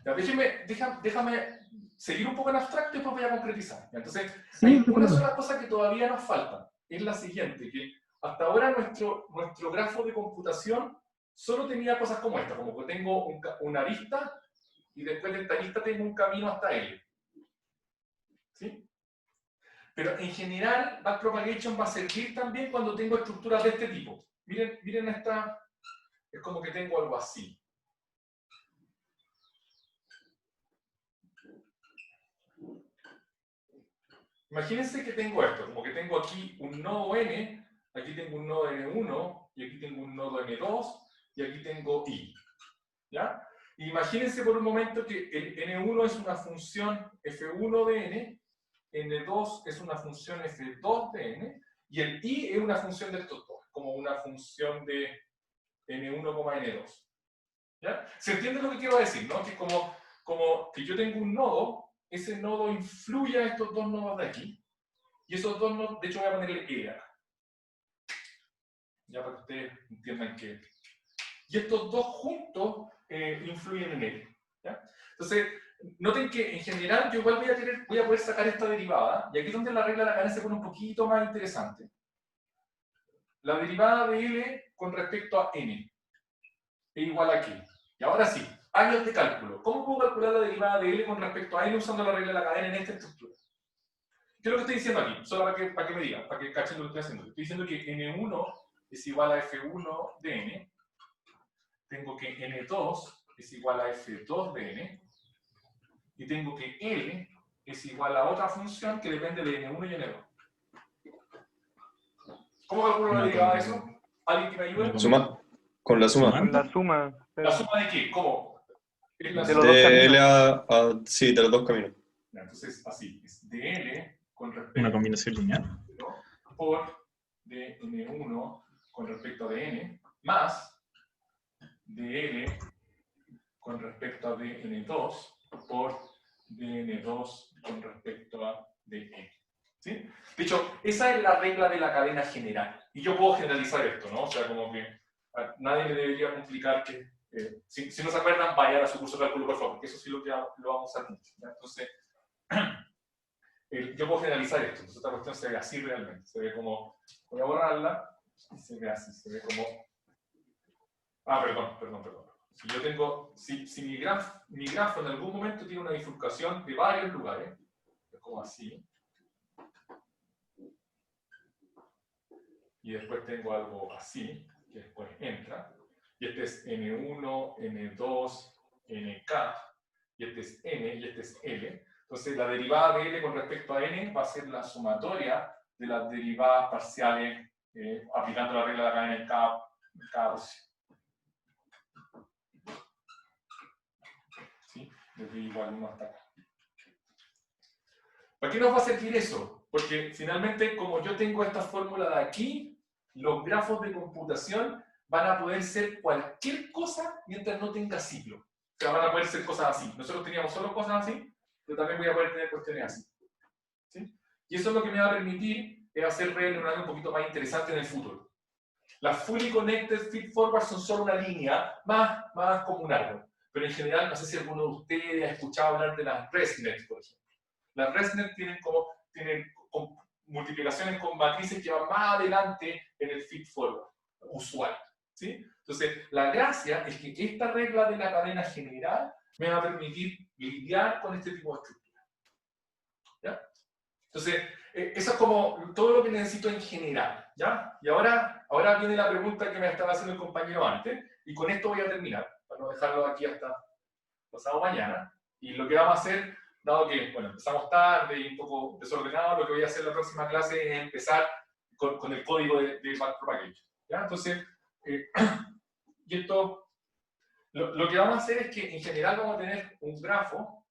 Ya, déjame seguir un poco en abstracto y después voy a concretizar. Entonces, hay una sola cosa que todavía nos falta. Es la siguiente, que hasta ahora nuestro grafo de computación solo tenía cosas como esta, como que tengo una arista y después de esta arista tengo un camino hasta L. ¿Sí? Pero en general, backpropagation va a servir también cuando tengo estructuras de este tipo. Miren esta, es como que tengo algo así. Imagínense que tengo esto, como que tengo aquí un nodo n, aquí tengo un nodo n1, y aquí tengo un nodo n2, y aquí tengo i. ¿Ya? Imagínense por un momento que el n1 es una función f1 de n, n2 es una función f2 de n, y el i es una función de estos dos, como una función de n1, n2. ¿Ya? ¿Se entiende lo que quiero decir? ¿No? Que como que yo tengo un nodo, ese nodo influye a estos dos nodos de aquí, y esos dos nodos, de hecho voy a ponerle E acá. Ya para que ustedes entiendan que... Y estos dos juntos influyen en él. ¿Ya? Entonces, noten que en general yo igual voy a poder sacar esta derivada, y aquí es donde la regla de la cadena se pone un poquito más interesante. La derivada de L con respecto a N es igual a ¿qué? Y ahora sí, años de cálculo. ¿Cómo puedo calcular la derivada de L con respecto a N usando la regla de la cadena en esta estructura? ¿Qué es lo que estoy diciendo aquí? Solo para que me digan, para que cachen lo que estoy haciendo. Estoy diciendo que N1 es igual a F1 de N. Tengo que N2 es igual a F2 de N. Y tengo que L es igual a otra función que depende de N1 y N2. ¿Cómo calculo la derivada de eso? ¿Alguien que me ayude? Suma. Con la suma. Con la suma. ¿La suma de qué? ¿Cómo? De los dos caminos. Sí, de los dos caminos. Entonces, así, es de L con respecto Una combinación lineal. por de N1 con respecto a Dn, más dl con respecto a Dn2 por Dn2 con respecto a Dn. ¿Sí? De hecho, esa es la regla de la cadena general. Y yo puedo generalizar esto, ¿no? O sea, como que nadie me debería complicar que... si no se acuerdan, vayan a su curso de cálculo, por favor, porque eso sí lo vamos a usar mucho. ¿Ya? Entonces, yo puedo generalizar esto, entonces esta cuestión se ve así realmente, se ve como, voy a borrarla, y se ve así, se ve como, perdón. Si yo tengo, si mi grafo en algún momento tiene una bifurcación de varios lugares, es como así, y después tengo algo así, que después entra, y este es N1, N2, NK, y este es N, y este es L. Entonces la derivada de L con respecto a N va a ser la sumatoria de las derivadas parciales aplicando la regla de la cadena en cada posición. ¿Sí? Desde igual 1 hasta acá. ¿Para qué nos va a servir eso? Porque finalmente, como yo tengo esta fórmula de aquí, los grafos de computación van a poder ser cualquier cosa mientras no tenga ciclo. O sea, van a poder ser cosas así. Nosotros teníamos solo cosas así, pero también voy a poder tener cuestiones así. ¿Sí? Y eso es lo que me va a permitir hacer redes neuronales un poquito más interesantes en el futuro. Las fully connected feed-forward son solo una línea, más como un árbol. Pero en general, no sé si alguno de ustedes ha escuchado hablar de las ResNet, por ejemplo. Las ResNet tienen multiplicaciones con matrices que van más adelante en el feed-forward usual. ¿Sí? Entonces, la gracia es que esta regla de la cadena general me va a permitir lidiar con este tipo de estructura. ¿Ya? Entonces, eso es como todo lo que necesito en general. ¿Ya? Y ahora viene la pregunta que me estaba haciendo el compañero antes, y con esto voy a terminar, para no dejarlo aquí hasta pasado mañana. Y lo que vamos a hacer, dado que empezamos tarde y un poco desordenado, lo que voy a hacer en la próxima clase es empezar con el código de backpropagation. ¿Ya? Entonces, y esto, lo que vamos a hacer es que en general vamos a tener un grafo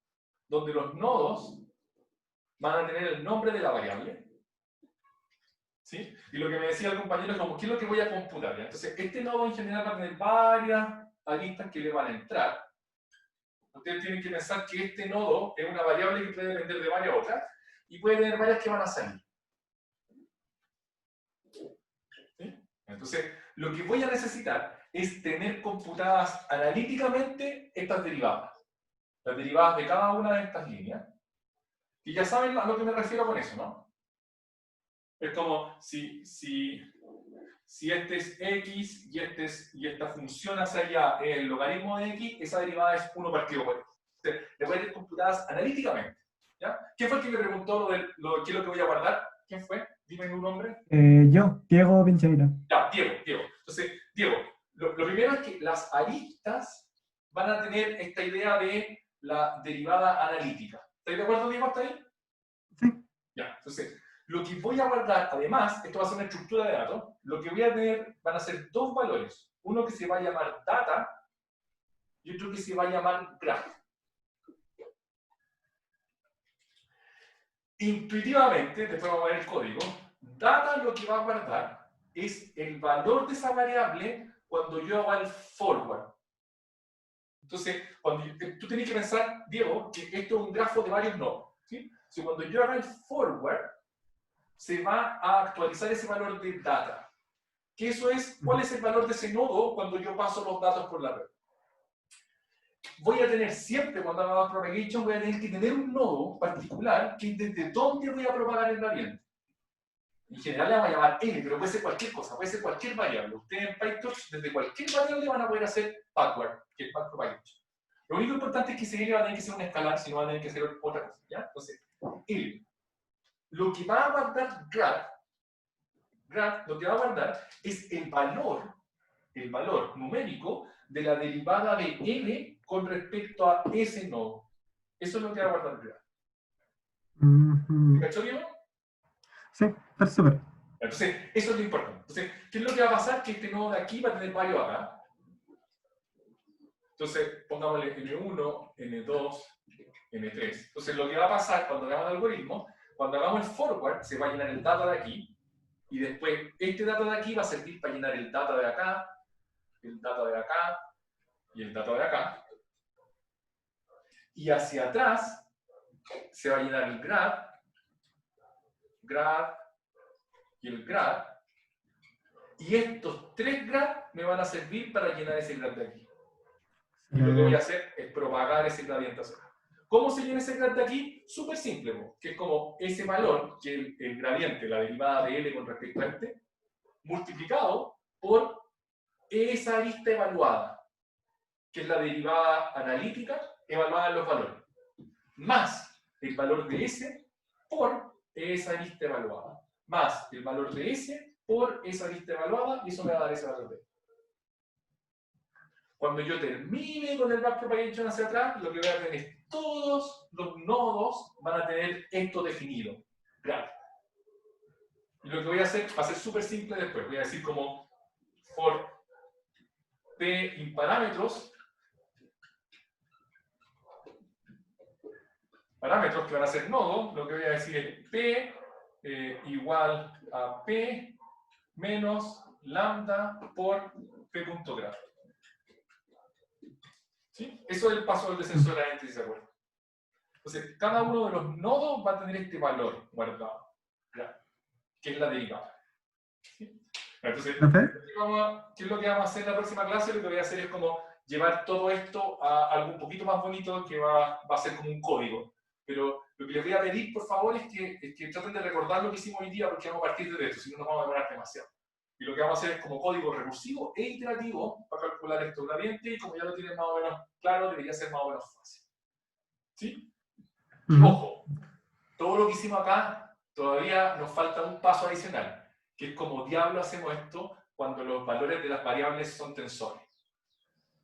donde los nodos van a tener el nombre de la variable. ¿Sí? Y lo que me decía el compañero es como, ¿qué es lo que voy a computar? ¿Ya? Entonces, este nodo en general va a tener varias aristas que le van a entrar. Ustedes tienen que pensar que este nodo es una variable que puede depender de varias otras y puede tener varias que van a salir. ¿Sí? Entonces, lo que voy a necesitar es tener computadas analíticamente estas derivadas. Las derivadas de cada una de estas líneas. Y ya saben a lo que me refiero con eso, ¿no? Es como si este es x y esta función hacia allá es el logaritmo de x, esa derivada es 1 partido por x. Entonces, le voy a tener computadas analíticamente. ¿Ya? ¿Quién fue el que me preguntó qué es lo que voy a guardar? ¿Quién fue? Dime un nombre. Yo, Diego Pincheira. Ya, Diego. Entonces, Diego, lo primero es que las aristas van a tener esta idea de la derivada analítica. ¿Estáis de acuerdo, Diego, hasta ahí? Sí. Ya, entonces, lo que voy a guardar, además, esto va a ser una estructura de datos, lo que voy a tener van a ser dos valores. Uno que se va a llamar data y otro que se va a llamar graph. Intuitivamente, después vamos a ver el código, data lo que va a guardar es el valor de esa variable cuando yo haga el forward. Entonces, tú tienes que pensar, Diego, que esto es un grafo de varios nodos. ¿Sí? Si cuando yo haga el forward, se va a actualizar ese valor de data. ¿Qué eso es? ¿Cuál es el valor de ese nodo cuando yo paso los datos por la red? Voy a tener siempre, cuando haga backpropagation, voy a tener que tener un nodo particular que desde dónde voy a propagar el gradiente. En general le vamos a llamar N, pero puede ser cualquier cosa, puede ser cualquier variable. Ustedes en PyTorch, desde cualquier variable van a poder hacer backward, que es backpropagation. Lo único importante es que ese N va a tener que ser un escalar, si no va a tener que ser otra cosa. ¿Ya? Entonces, L. Lo que va a guardar graph, lo que va a guardar es el valor numérico de la derivada de N con respecto a ese nodo. Eso es lo que va a guardar graph. ¿Me cachó, Diego? Sí, está súper. Entonces, eso es lo importante. Entonces, ¿qué es lo que va a pasar? Que este nodo de aquí va a tener varios acá. Entonces, pongámosle N1, N2, N3. Entonces, lo que va a pasar cuando hagamos el algoritmo, cuando hagamos el forward, se va a llenar el data de aquí, y después este data de aquí va a servir para llenar el data de acá, el data de acá, y el data de acá. Y hacia atrás se va a llenar el graph, y el graph. Y estos tres graphs me van a servir para llenar ese graph de aquí. Y lo que voy a hacer es propagar ese gradiente hacia acá. ¿Cómo se llena ese grad de aquí? Súper simple, po, que es como ese valor, que es el gradiente, la derivada de L con respecto a este, multiplicado por esa arista evaluada, que es la derivada analítica evaluada en los valores, más el valor de S por esa arista evaluada, más el valor de S por esa arista evaluada, y eso me va a dar ese valor de S. Cuando yo termine con el backpropagation hacia atrás, lo que voy a tener es todos los nodos van a tener esto definido. Claro. Y lo que voy a hacer va a ser súper simple después. Voy a decir como for p in parámetros que van a ser nodos, lo que voy a decir es p igual a p menos lambda por p.graph. ¿Sí? Eso es el paso del descenso de la gente, si se acuerdan. Entonces, cada uno de los nodos va a tener este valor guardado, ¿ya? Que es la derivada. ¿Sí? Entonces, ¿qué es lo que vamos a hacer en la próxima clase? Lo que voy a hacer es como llevar todo esto a algo un poquito más bonito que va a ser como un código. Pero lo que les voy a pedir, por favor, es que traten de recordar lo que hicimos hoy día, porque vamos a partir de esto, si no nos vamos a demorar demasiado. Y lo que vamos a hacer es como código recursivo e iterativo para calcular estos gradientes, y como ya lo tienen más o menos claro, debería ser más o menos fácil. ¿Sí? Y ojo, todo lo que hicimos acá, todavía nos falta un paso adicional, que es como diablo hacemos esto cuando los valores de las variables son tensores.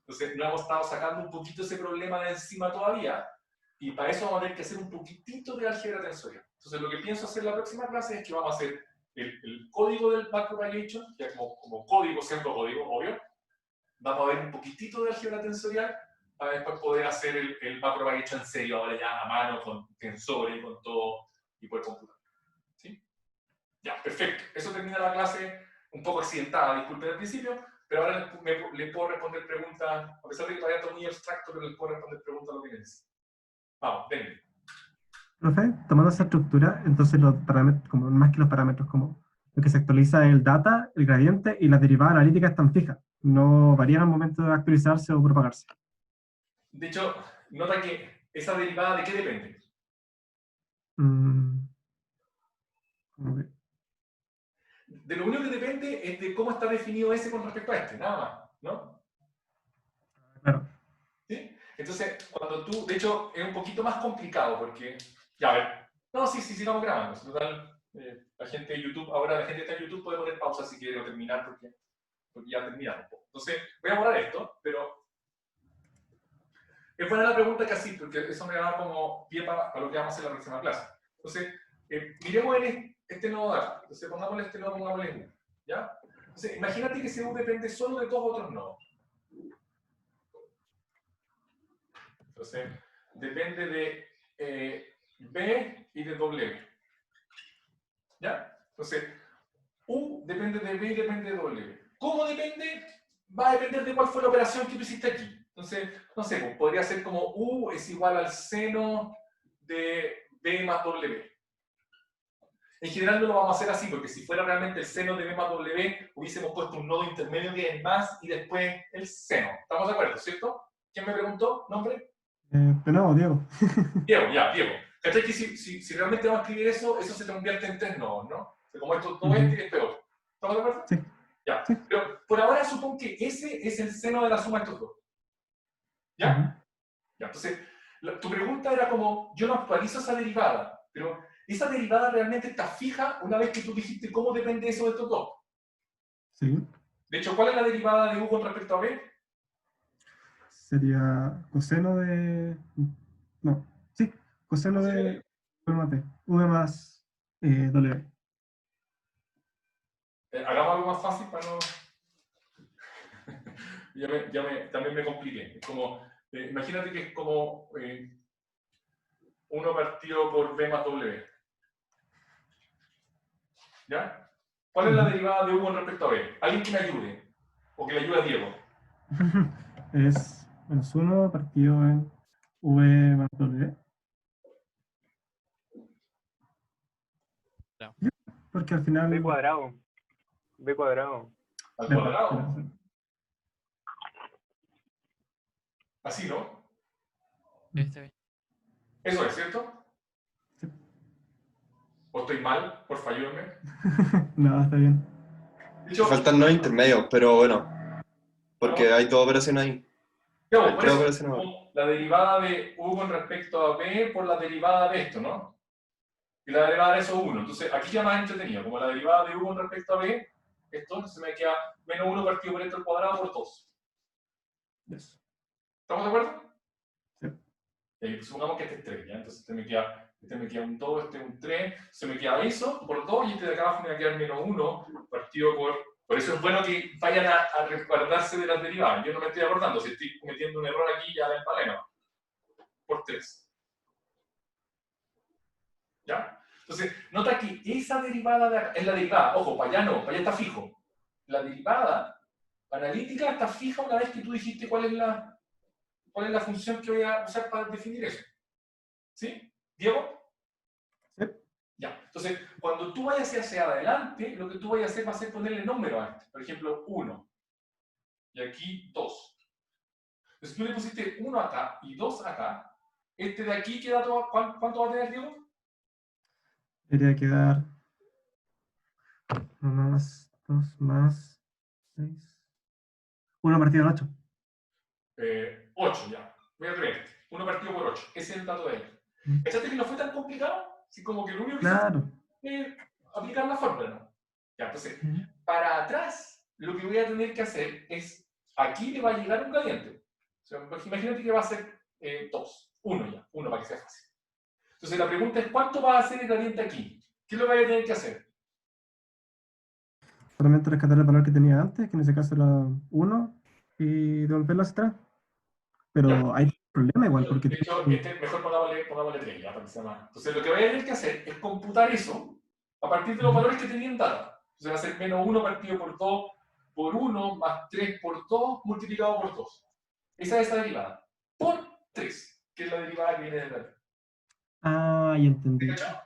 Entonces, no hemos estado sacando un poquito ese problema de encima todavía, y para eso vamos a tener que hacer un poquitito de álgebra tensorial. Entonces, lo que pienso hacer en la próxima clase es que vamos a hacer el código del backpropagation, ya como código, siendo código, obvio. Vamos a ver un poquitito de álgebra tensorial para después poder hacer el backpropagation en serio, ahora ya a mano, con tensores, con todo, y poder computar. ¿Sí? Ya, perfecto. Eso termina la clase un poco accidentada, disculpen al principio, pero ahora les puedo responder preguntas, a pesar de que todavía está muy abstracto, pero les puedo responder preguntas lo que necesiten. Vamos, denle. Profe, tomando esa estructura, entonces los parámetros, como más que los parámetros, como lo que se actualiza es el data, el gradiente y las derivadas analíticas están fijas. No varían al momento de actualizarse o propagarse. De hecho, nota que esa derivada ¿de qué depende? De lo único que depende es de cómo está definido ese con respecto a este, nada más, ¿no? Claro. ¿Sí? Entonces, cuando tú, de hecho, es un poquito más complicado porque, ya a ver, no, sí, sigamos grabando. Total, la gente de YouTube, ahora la gente que está en YouTube puede poner pausa si quiere o terminar porque ya terminamos. Entonces, voy a borrar esto, pero es buena la pregunta que así, porque eso me da como pie para lo que vamos a hacer en la próxima clase. Entonces, miremos este nodo de acá. Entonces, pongámosle este nodo, pongámosle 1. ¿Ya? Entonces, imagínate que ese U depende solo de dos otros nodos. Entonces, depende de B y de W. ¿Ya? Entonces, U depende de B y depende de W. ¿Cómo depende? Va a depender de cuál fue la operación que tú hiciste aquí. Entonces, no sé, pues, podría ser como U es igual al seno de B más W. En general no lo vamos a hacer así, porque si fuera realmente el seno de B más W, hubiésemos puesto un nodo intermedio que es más y después el seno. ¿Estamos de acuerdo, cierto? ¿Quién me preguntó? ¿Nombre? No, Diego. Diego, ya, Diego. ¿Cachai que si realmente vamos a escribir eso, eso se convierte en tres nodos, ¿no? O sea, como esto todo este y este otro. ¿Estamos de acuerdo? Sí. Ya. Pero por ahora supongo que ese es el seno de la suma de estos dos. ¿Ya? Ya, entonces, tu pregunta era como, yo no actualizo esa derivada, pero esa derivada realmente está fija una vez que tú dijiste cómo depende eso de estos dos. Sí. De hecho, ¿cuál es la derivada de U con respecto a B? Sería coseno de... No, sí, coseno de V más T. V más W. Hagamos algo más fácil para no... también me compliqué. Es como, imagínate que es como 1 partido por B más W. ¿Ya? ¿Cuál es la derivada de U con respecto a B? Alguien que me ayude. O que le ayude a Diego. Es menos 1 partido en V más W. No. Porque al final... B cuadrado. B cuadrado. ¿Al cuadrado? Así, ¿no? Está bien. Eso es, ¿cierto? ¿O estoy mal? Por ayúdenme. No, está bien. De hecho, Faltan 9 intermedios, pero bueno, porque hay 2 operaciones ahí. no, Hay por 3 eso, operaciones ahora. como la derivada de u con respecto a b por la derivada de esto, ¿no? Y la derivada de eso es 1. Entonces, aquí ya más entretenido. Como la derivada de u con respecto a b, esto, entonces me queda menos 1 partido por esto al cuadrado por 2. Yes. ¿Estamos de acuerdo? Sí. Pues supongamos que este es 3, ¿ya? Entonces este me queda un 2, este un 3, se me queda eso por 2 y este de acá abajo me va a quedar menos 1 partido por... Por eso es bueno que vayan a resguardarse de las derivadas. Yo no me estoy acordando, si estoy cometiendo un error aquí ya en paleno. Por 3. ¿Ya? Entonces, nota que esa derivada de acá, es la derivada, ojo, para allá no, para allá está fijo. La derivada analítica está fija una vez que tú dijiste cuál es la función que voy a usar para definir eso. ¿Sí? ¿Diego? Sí. Ya. Entonces, cuando tú vayas hacia adelante, lo que tú vayas a hacer va a ser ponerle número a este. Por ejemplo, 1. Y aquí 2. Entonces, tú le pusiste 1 acá y 2 acá. Este de aquí queda todo. ¿Cuánto va a tener, Diego? Debería quedar 1 más 2 más 6. 1 partido en 8. 8 ya. Voy a creer. 1 partido por 8. Ese es el dato de él. ¿Echaste que no fue tan complicado? Así como que lo único que Claro. hice aplicar la fórmula, ¿no? Ya, entonces, para atrás, lo que voy a tener que hacer es, aquí le va a llegar un gradiente. O sea, imagínate que va a ser 2. 1 ya. 1 para que sea fácil. Entonces, la pregunta es, ¿cuánto va a ser el gradiente aquí? ¿Qué es lo que voy a tener que hacer? Solamente rescatar el valor que tenía antes, que en ese caso era 1, y devolverlo hacia atrás. Pero Ya. hay problema igual, porque... De hecho, mejor pongámosle 3, ya, para que sea más. Entonces, lo que voy a tener que hacer es computar eso a partir de los valores que tenían data. Entonces, va a ser menos 1 partido por 2 por 1 más 3 por 2 multiplicado por 2. Esa es esa derivada. Por 3, que es la derivada que viene de la. Ah, ya entendí. ¿Te cachai?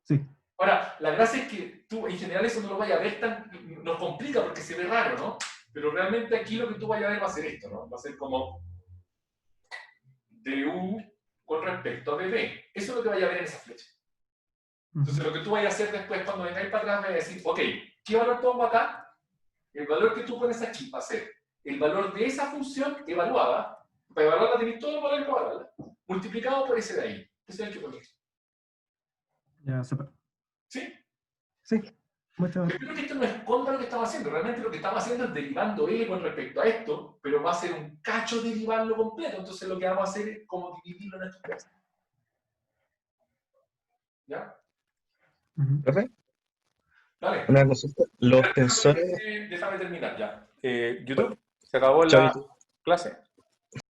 Sí. Ahora, la gracia es que tú, en general, eso no lo vayas a ver nos complica porque se ve raro, ¿no? Pero realmente aquí lo que tú vayas a ver va a ser esto, ¿no? Va a ser como du con respecto a bb. Eso es lo que vaya a ver en esa flecha. Entonces, lo que tú vayas a hacer después cuando vengáis para atrás, vas a decir, ok, ¿qué valor pongo acá? El valor que tú pones aquí va a ser el valor de esa función evaluada. Para evaluarla tenéis todos los valores para evaluarla, multiplicado por ese de ahí. Ese es el que ponéis. Ya, super. ¿Sí? Sí. Muchas Yo creo que esto no esconda lo que estamos haciendo. Realmente lo que estamos haciendo es derivando L con respecto a esto, pero va a ser un cacho derivarlo completo. Entonces lo que vamos a hacer es como dividirlo en estos pedazos. ¿Ya? ¿Profe? Dale. Una consulta. Los tensores... Déjame terminar ya. YouTube, se acabó Chao, la YouTube. clase.